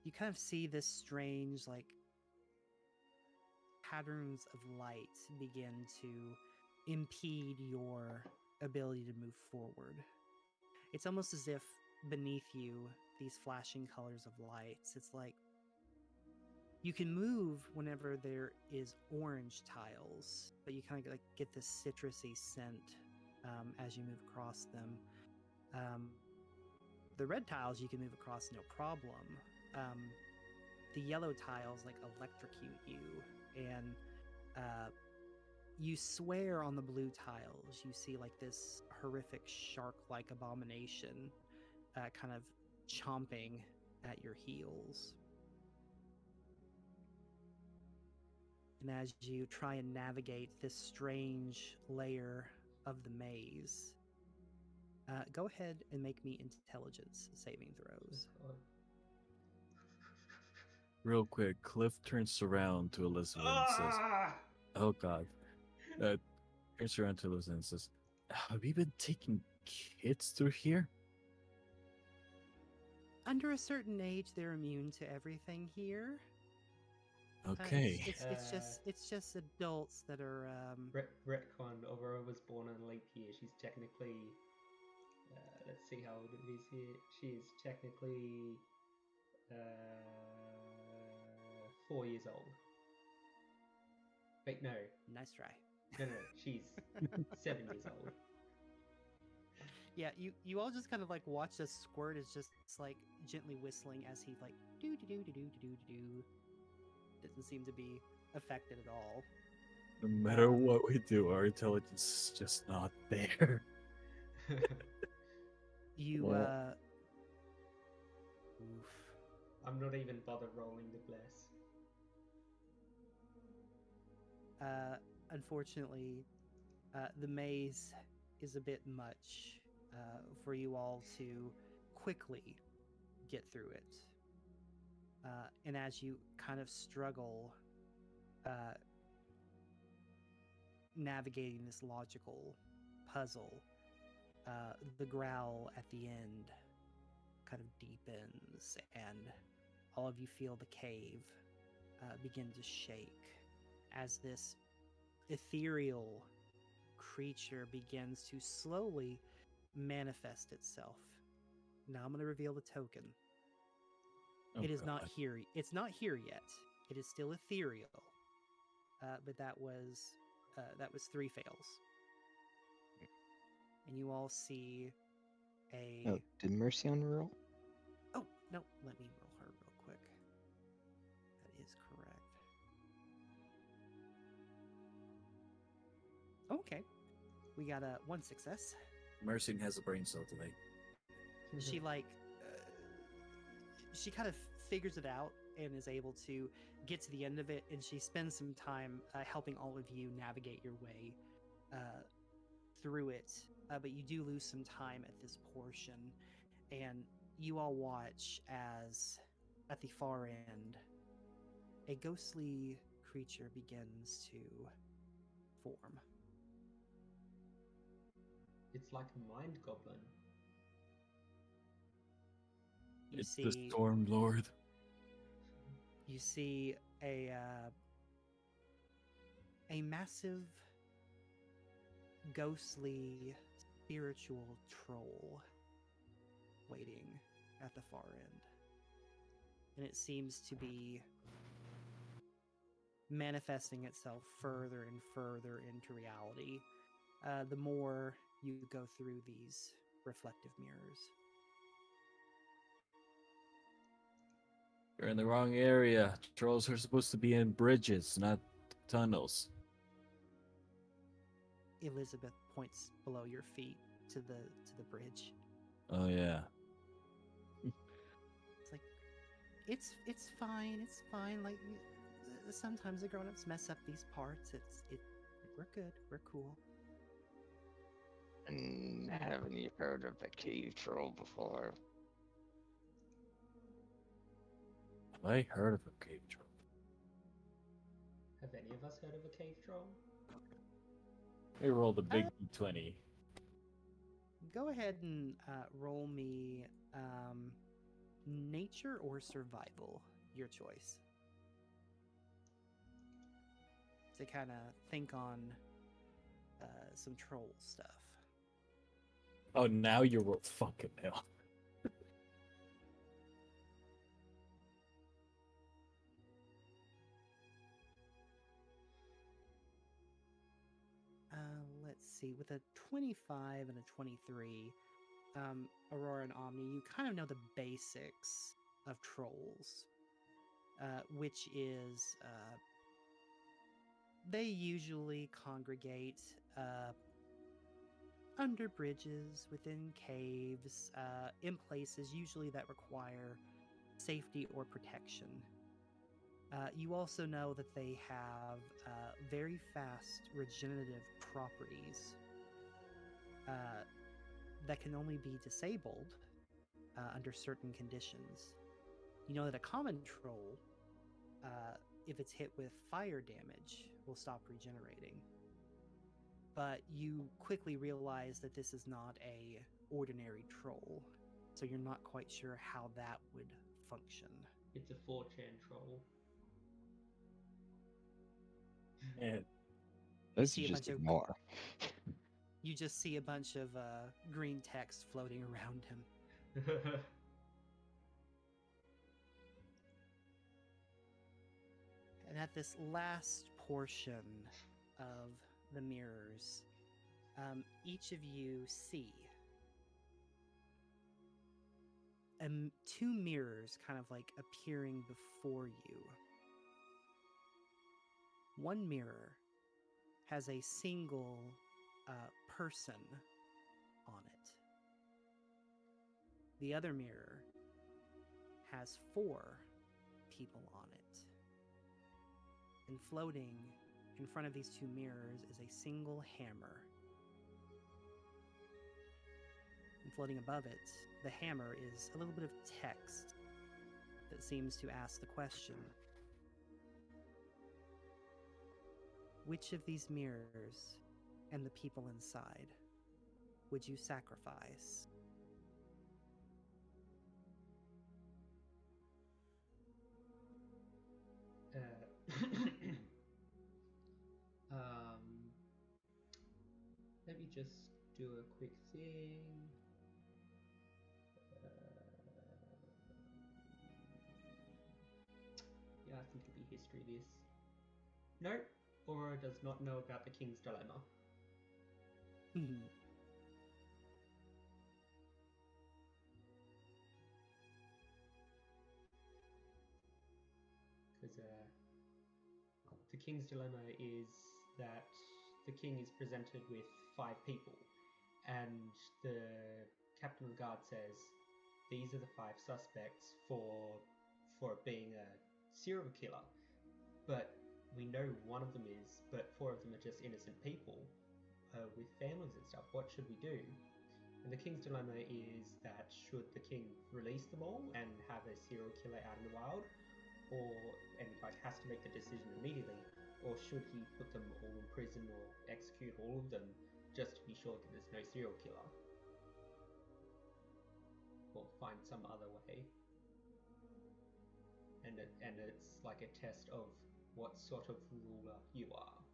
you kind of see this strange, like, patterns of light begin to impede your ability to move forward. It's almost as if beneath you, these flashing colors of lights, it's like you can move whenever there is orange tiles, but you kind of like get this citrusy scent as you move across them. The red tiles you can move across no problem. The yellow tiles like electrocute you, and you swear on the blue tiles you see like this horrific shark-like abomination kind of chomping at your heels. And as you try and navigate this strange layer of the maze, go ahead and make me intelligence saving throws. Real quick, Cliff turns around to Elizabeth and says, Ah! "Oh God." Turns around to Elizabeth and says, "Have you been taking kids through here?" Under a certain age, they're immune to everything here. Okay. It's just adults that are Retcon, Aurora was born in a leap year. She's technically, let's see how old it is here. She is technically 4 years old. Wait, no, nice try. no, she's 7 years old. Yeah, you all just kind of like watch as Squirt is just like gently whistling as he like do do do do do do do do. Doesn't seem to be affected at all. No matter what we do, our intelligence is just not there. You Well- oof. I'm not even bothered rolling the bless. Unfortunately, the maze is a bit much for you all to quickly get through it. And as you kind of struggle navigating this logical puzzle, the growl at the end kind of deepens, and all of you feel the cave begin to shake as this ethereal creature begins to slowly manifest itself. Now I'm going to reveal the token. Oh, It is God. not here. It's not here yet. It is still ethereal. But that was 3 fails. And you all see a. Oh, did Mercy on roll? Oh no! Let me roll her real quick. That is correct. Okay, we got a 1 success. Mercy has a brain cell today. She like she kind of figures it out and is able to get to the end of it, and she spends some time helping all of you navigate your way through it, but you do lose some time at this portion, and you all watch as at the far end a ghostly creature begins to form. It's like a mind goblin. You It's see the Storm Lord. You see a massive, ghostly, spiritual troll waiting at the far end. And it seems to be manifesting itself further and further into reality the more you go through these reflective mirrors. You're in the wrong area. Trolls are supposed to be in bridges, not tunnels. Elizabeth points below your feet to the bridge. Oh yeah. It's like, it's fine. It's fine. Like, sometimes the grown-ups mess up these parts. We're good. We're cool. And haven't you heard of a cave troll before? Have I heard of a cave troll? Have any of us heard of a cave troll? We rolled a big D20. Go ahead and roll me nature or survival, your choice. To kind of think on some troll stuff. Oh, now you roll fucking hell. Let's see, with a 25 and a 23, Aurora and Omni, you kind of know the basics of trolls, which is they usually congregate under bridges, within caves, in places usually that require safety or protection. You also know that they have very fast regenerative properties that can only be disabled under certain conditions. You know that a common troll if it's hit with fire damage, will stop regenerating. But you quickly realize that this is not a ordinary troll, so you're not quite sure how that would function. It's a 4chan troll. And This see is a just bunch of- ignore. You just see a bunch of green text floating around him. And at this last portion of the mirrors, each of you see two mirrors kind of like appearing before you. One mirror has a single person on it. The other mirror has 4 people on it. And floating in front of these 2 mirrors is a single hammer. And floating above it, the hammer is a little bit of text that seems to ask the question: which of these mirrors and the people inside would you sacrifice? Let me just do a quick thing. Yeah, I think it'll be history this. Nope, Aura does not know about the King's Dilemma. Because the King's Dilemma is that the king is presented with 5 people, and the captain of the guard says, these are the 5 suspects for being a serial killer, but we know one of them is, but 4 of them are just innocent people with families and stuff. What should we do? And the King's Dilemma is that should the king release them all and have a serial killer out in the wild, and has to make the decision immediately, or should he put them all in prison or execute all of them just to be sure that there's no serial killer, or find some other way. And it's like a test of what sort of ruler you are.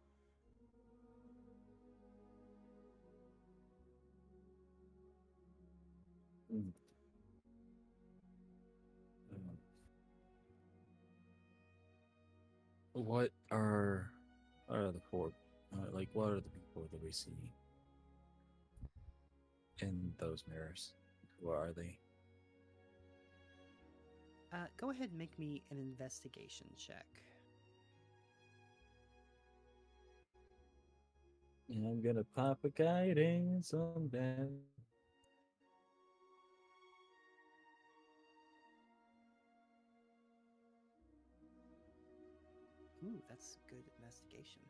What are the 4? What are the people that we see in those mirrors? Who are they? Go ahead and make me an investigation check. And I'm gonna pop a guidance on that. Ooh, that's good investigation.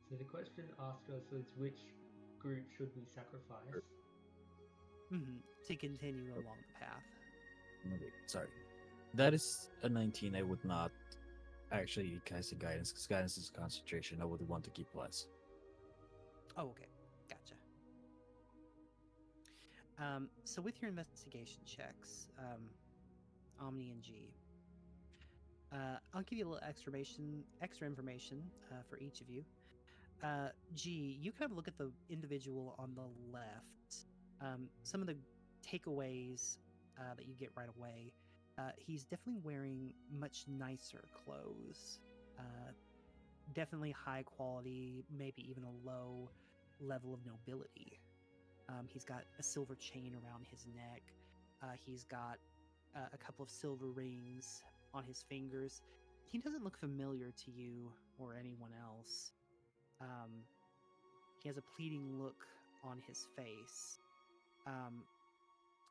So the question asked us is, which group should we sacrifice? To continue along the path. Okay, sorry. That is a 19. I would not actually cast a guidance, because guidance is concentration. I would want to keep less. Oh, okay. Gotcha. So with your investigation checks, Omni and G, I'll give you a little extra information for each of you. G, you kind of look at the individual on the left. Some of the takeaways that you get right away. He's definitely wearing much nicer clothes. Definitely high quality, maybe even a low level of nobility. He's got a silver chain around his neck. He's got a couple of silver rings on his fingers. He doesn't look familiar to you or anyone else. He has a pleading look on his face. And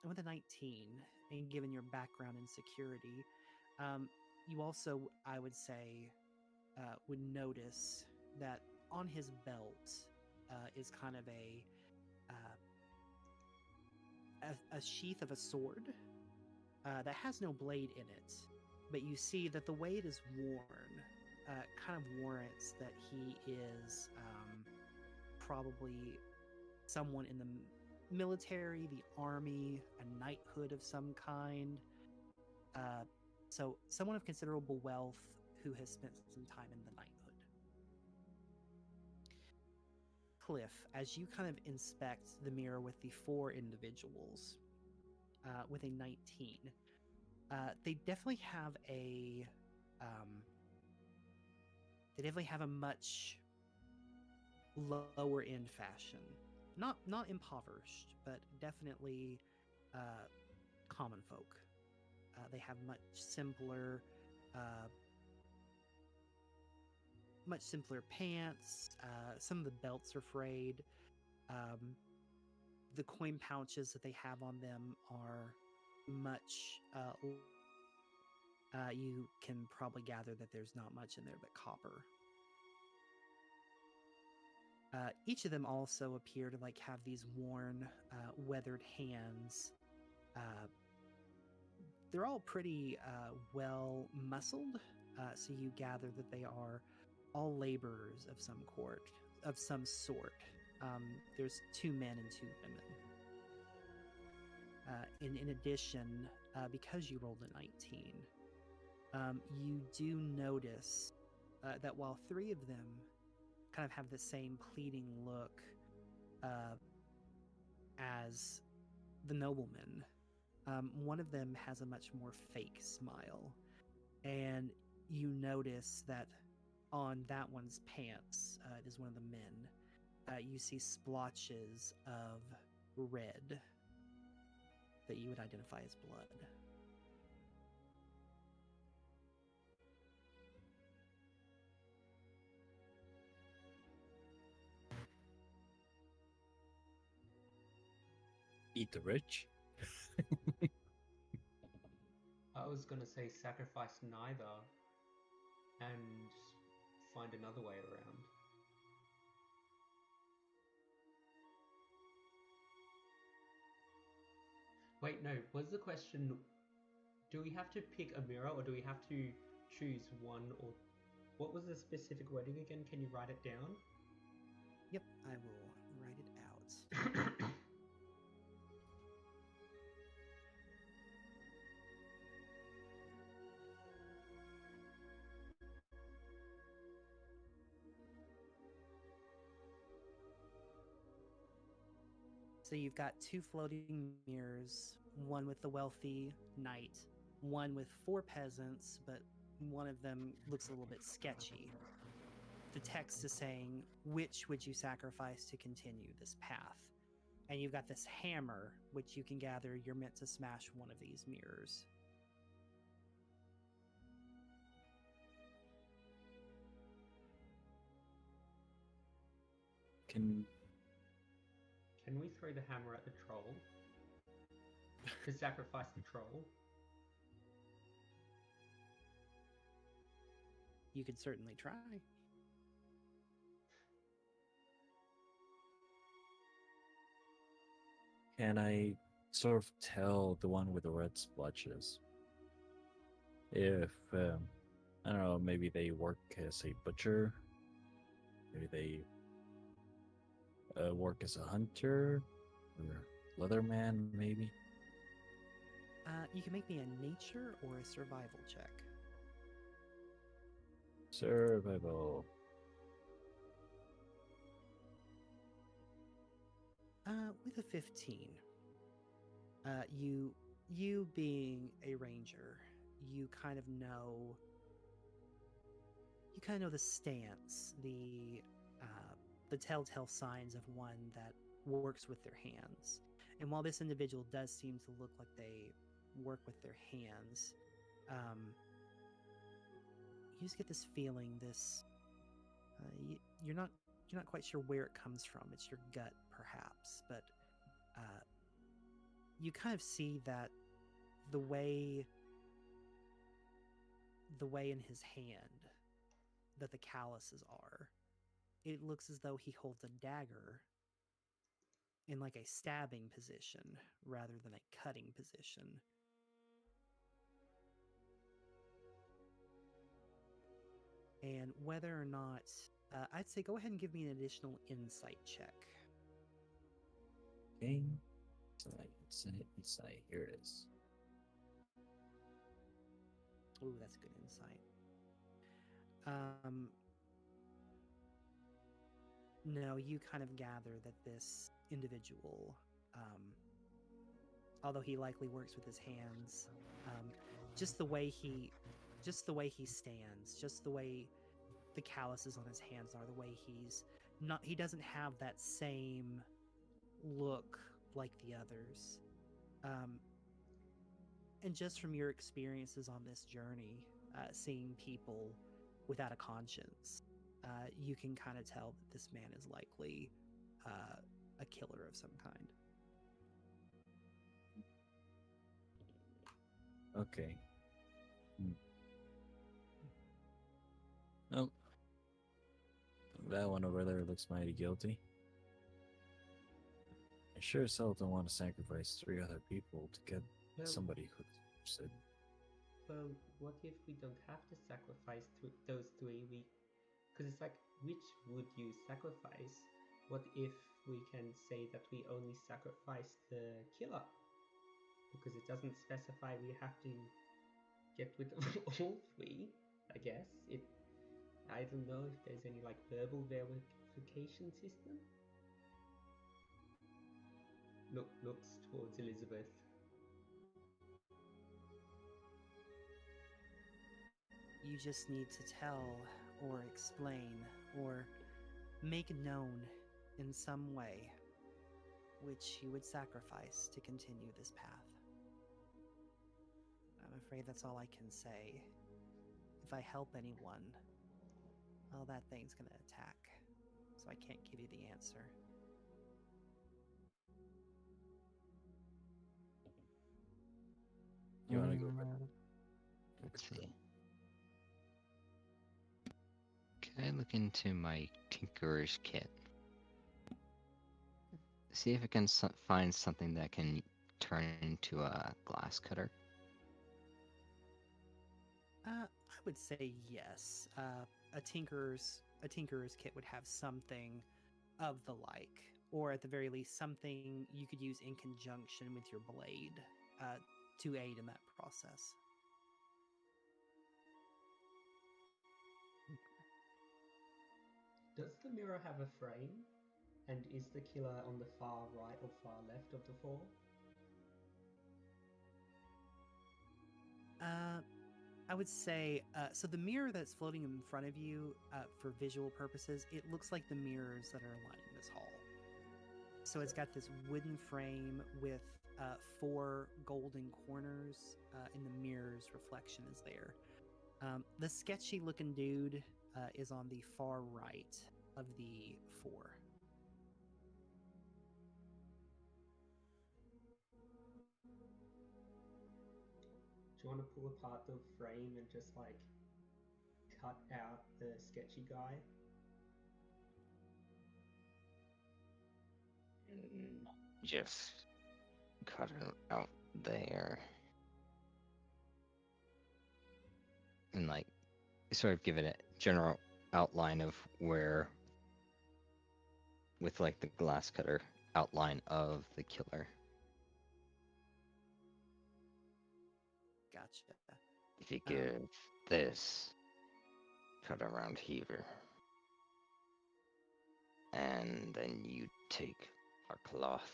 with a 19, and given your background in security, you also, I would say, would notice that on his belt is kind of a sheath of a sword that has no blade in it. but you see that the way it is worn kind of warrants that he is probably someone in the military, the army, a knighthood of some kind. So someone of considerable wealth who has spent some time in the knighthood. Cliff, as you kind of inspect the mirror with the 4 individuals with a 19, they definitely have a much lower end fashion. Not impoverished, but definitely common folk. They have much simpler pants. Some of the belts are frayed. The coin pouches that they have on them are much. You can probably gather that there's not much in there but copper. Each of them also appear to have these worn, weathered hands. They're all pretty well muscled, so you gather that they are all laborers of some sort. There's 2 men and 2 women. In addition, because you rolled a 19, you do notice that while 3 of them kind of have the same pleading look as the nobleman, one of them has a much more fake smile, and you notice that on that one's pants, it is one of the men, you see splotches of red that you would identify as blood. Eat the rich. I was gonna say sacrifice neither and find another way around. Wait, no, was the question, do we have to pick a mirror or do we have to choose one, or what was the specific wording again? Can you write it down? Yep, I will write it out. So you've got 2 floating mirrors, one with the wealthy knight, one with 4 peasants, but one of them looks a little bit sketchy. The text is saying, which would you sacrifice to continue this path? And you've got this hammer, which you can gather you're meant to smash one of these mirrors. Can we throw the hammer at the troll? To sacrifice the troll? You could certainly try. Can I sort of tell the one with the red splotches if I don't know, maybe they work as a butcher, maybe they work as a hunter or leatherman, maybe? You can make me a nature or a survival check. Survival. With a 15, you being a ranger, you kind of know the stance, the telltale signs of one that works with their hands. And while this individual does seem to look like they work with their hands, you just get this feeling, you're not quite sure where it comes from. It's your gut, perhaps, but you kind of see that the way in his hand that the calluses are, it looks as though he holds a dagger in like a stabbing position rather than a cutting position. and whether or not I'd say go ahead and give me an additional insight check. Okay. Insight. Here it is. Ooh, that's good insight. Um, no, you kind of gather that this individual, although he likely works with his hands, just the way he stands, just the way the calluses on his hands are, the way he doesn't have that same look like the others. And just from your experiences on this journey, seeing people without a conscience, you can kind of tell that this man is likely a killer of some kind. Okay. Oh, that one over there looks mighty guilty. I sure as hell don't want to sacrifice 3 other people to get somebody who's interested. Well, what if we don't have to sacrifice those 3? Because it's like, which would you sacrifice? What if we can say that we only sacrifice the killer? Because it doesn't specify we have to get rid of all 3, I guess. I don't know if there's any like verbal verification system. Looks towards Elizabeth. You just need to tell or explain or make known in some way which you would sacrifice to continue this path. I'm afraid that's all I can say. If I help anyone, well, that thing's gonna attack, so I can't give you the answer. You want to go? Let's see. Can I look into my Tinkerer's kit? See if I can find something that can turn into a glass cutter. I would say yes. A tinkerer's kit would have something of the like, or at the very least, something you could use in conjunction with your blade to aid in that process. Does the mirror have a frame? And is the killer on the far right or far left of the 4? I would say, so the mirror that's floating in front of you, for visual purposes, it looks like the mirrors that are lining this hall. So it's got this wooden frame with 4 golden corners, and the mirror's reflection is there. The sketchy looking dude is on the far right of the 4. Do you want to pull apart the frame and just like cut out the sketchy guy? Just cut it out there. And like sort of give it a general outline of where, with like the glass cutter outline of the killer. Gotcha. If you give this cut around here, and then you take a cloth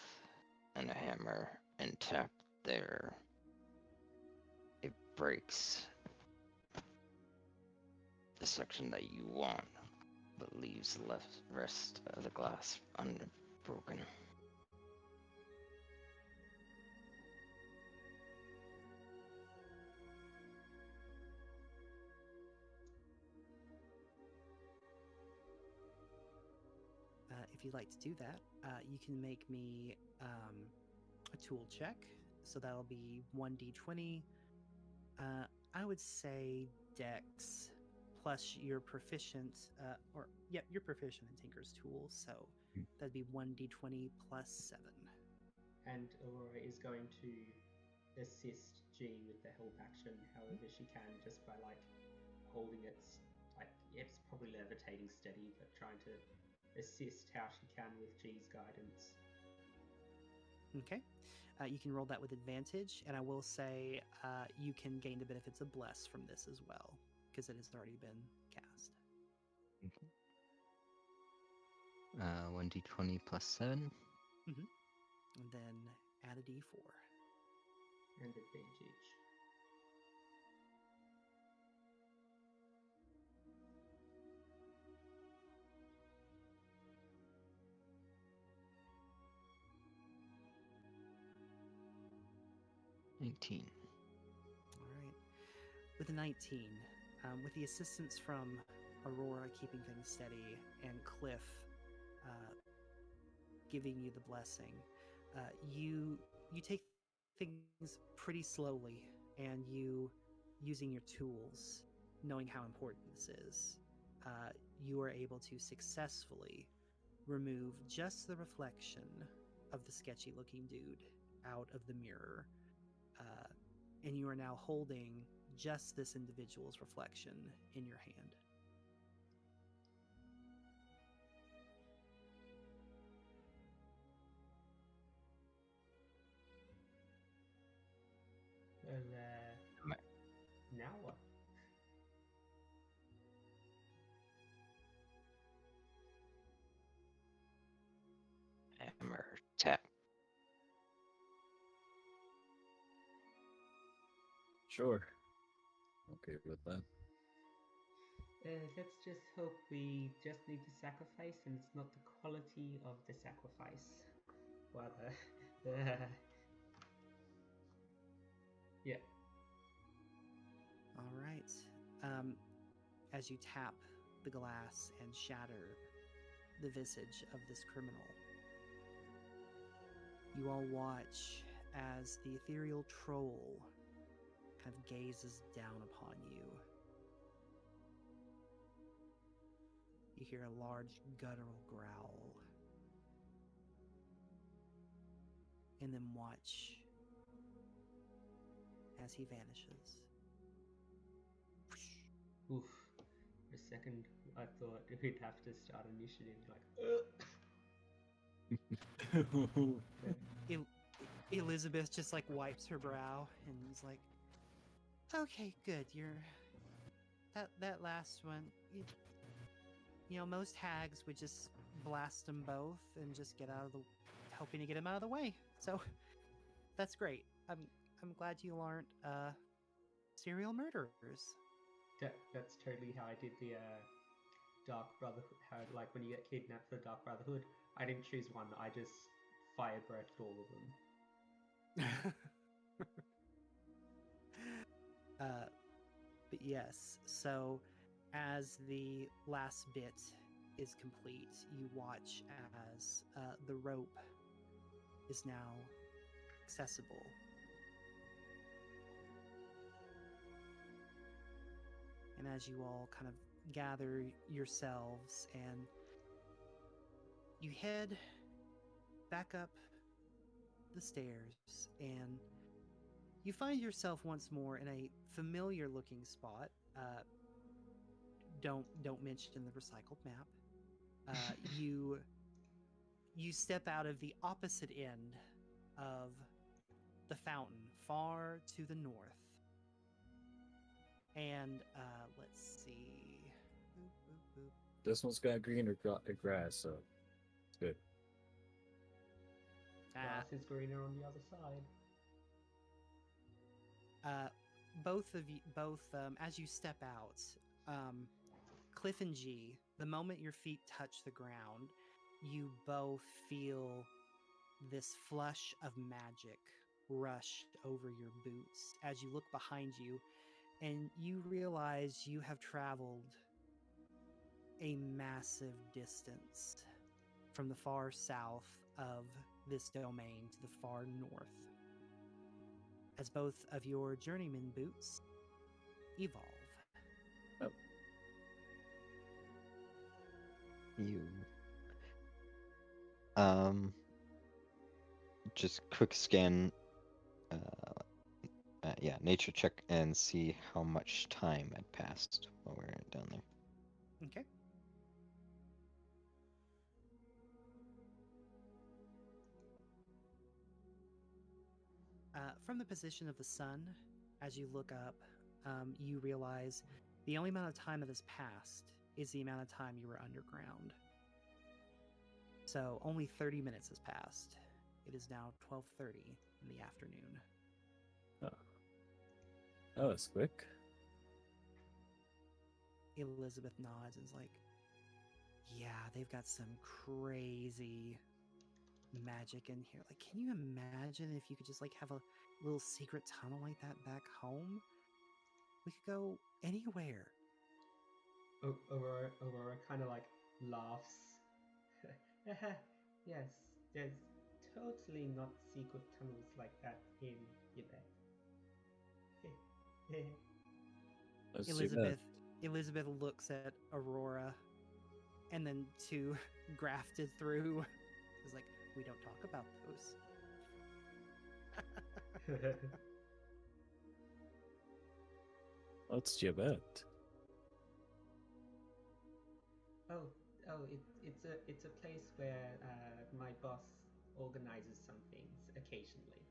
and a hammer and tap there, it breaks the section that you want, but leaves the rest of the glass unbroken. If you'd like to do that, you can make me a tool check. So that'll be 1d20. I would say Dex plus you're proficient, you're proficient in Tinker's tools, so that'd be 1d20 plus 7. And Aurora is going to assist G with the help action however she can, just by like holding it like it's probably levitating steady, but trying to assist how she can with G's guidance. Okay. You can roll that with advantage, and I will say you can gain the benefits of Bless from this as well, because it has already been cast. 1d20 plus 7. And then add a d4. And advantage. All 19. All right. With a 19, with the assistance from Aurora keeping things steady and Cliff giving you the blessing, you take things pretty slowly, and you, using your tools, knowing how important this is, you are able to successfully remove just the reflection of the sketchy looking dude out of the mirror, and you are now holding just this individual's reflection in your hand. Well, now what? Hammer tap. Sure. Okay with that. Let's just hope we just need to sacrifice and it's not the quality of the sacrifice. Rather. Yeah. All right. As you tap the glass and shatter the visage of this criminal, you all watch as the ethereal troll kind of gazes down upon you. You hear a large guttural growl, and then watch as he vanishes. Oof. For a second, I thought we'd have to start initiative. Like, Elizabeth just like wipes her brow and is like, "Okay, good. You're that last one. You know, most hags would just blast them both and just hoping to get them out of the way. So that's great. I'm glad you aren't serial murderers." that's totally how I did the Dark Brotherhood. How, like, when you get kidnapped for the Dark Brotherhood, I didn't choose one. I just fire breathed all of them. But yes, so as the last bit is complete, you watch as the rope is now accessible. And as you all kind of gather yourselves and you head back up the stairs, and you find yourself once more in a familiar looking spot. Don't mention the recycled map. You step out of the opposite end of the fountain, far to the north. And let's see. This one's got greener grass, so it's good. Grass is greener on the other side. Both as you step out, Cliff and G, the moment your feet touch the ground, you both feel this flush of magic rush over your boots as you look behind you, and you realize you have traveled a massive distance from the far south of this domain to the far north, as both of your journeyman boots evolve. Oh. You. Just quick scan. Yeah, nature check and see how much time had passed while we were down there. Okay. From the position of the sun, as you look up, you realize the only amount of time that has passed is the amount of time you were underground. So only 30 minutes has passed. It is now 12:30 in the afternoon. Oh, that's quick. Elizabeth nods and is like, yeah, they've got some crazy magic in here. Like, can you imagine if you could just like have a little secret tunnel like that back home? We could go anywhere. Aurora kind of like laughs. Yes, there's totally not secret tunnels like that in Quebec. That's too bad. Elizabeth looks at Aurora and then to grafted through is like, we don't talk about those. What's too bad? It's a place where my boss organizes some things occasionally.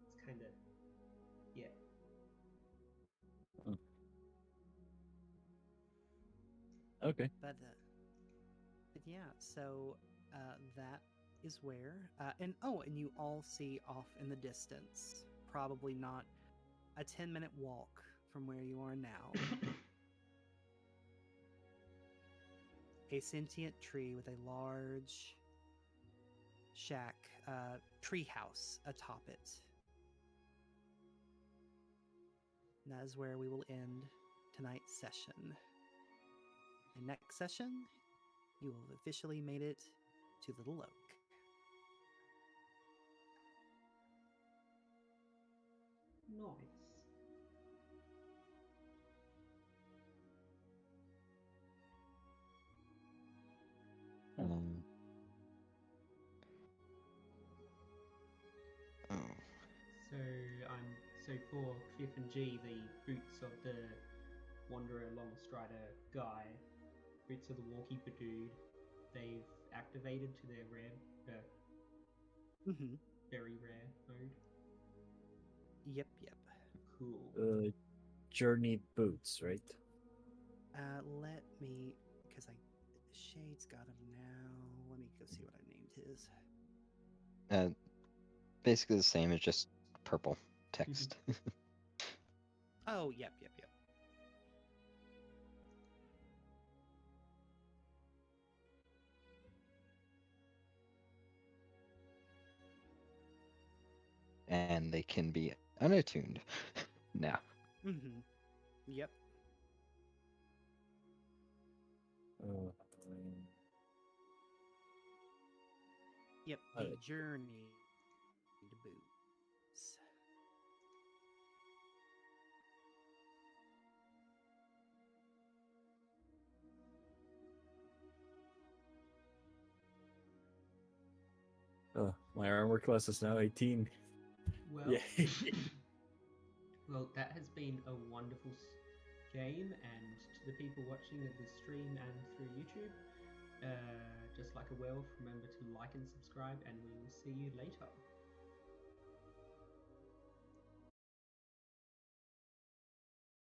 It's kind of, yeah. Okay. But yeah, so that is where, and you all see off in the distance, probably not a 10-minute walk from where you are now, a sentient tree with a large shack, tree house atop it. And that is where we will end tonight's session. And next session, you will have officially made it to Little Oak. Nice. Oh, So for Cliff and G, the boots of the Wanderer Longstrider guy, boots of the Walkie dude, they've activated to their rare, very rare mode. Yep. Cool. Journey boots, right? Let me, because Shade's got him now. Let me go see what I named his. basically the same, it's just purple text. Oh, yep. And they can be unattuned now. Yep. Yep, the journey to boots. My armor class is now 18. Well, Yeah. well, that has been a wonderful game, and to the people watching the stream and through YouTube, just like a werewolf, remember to like and subscribe, and we will see you later.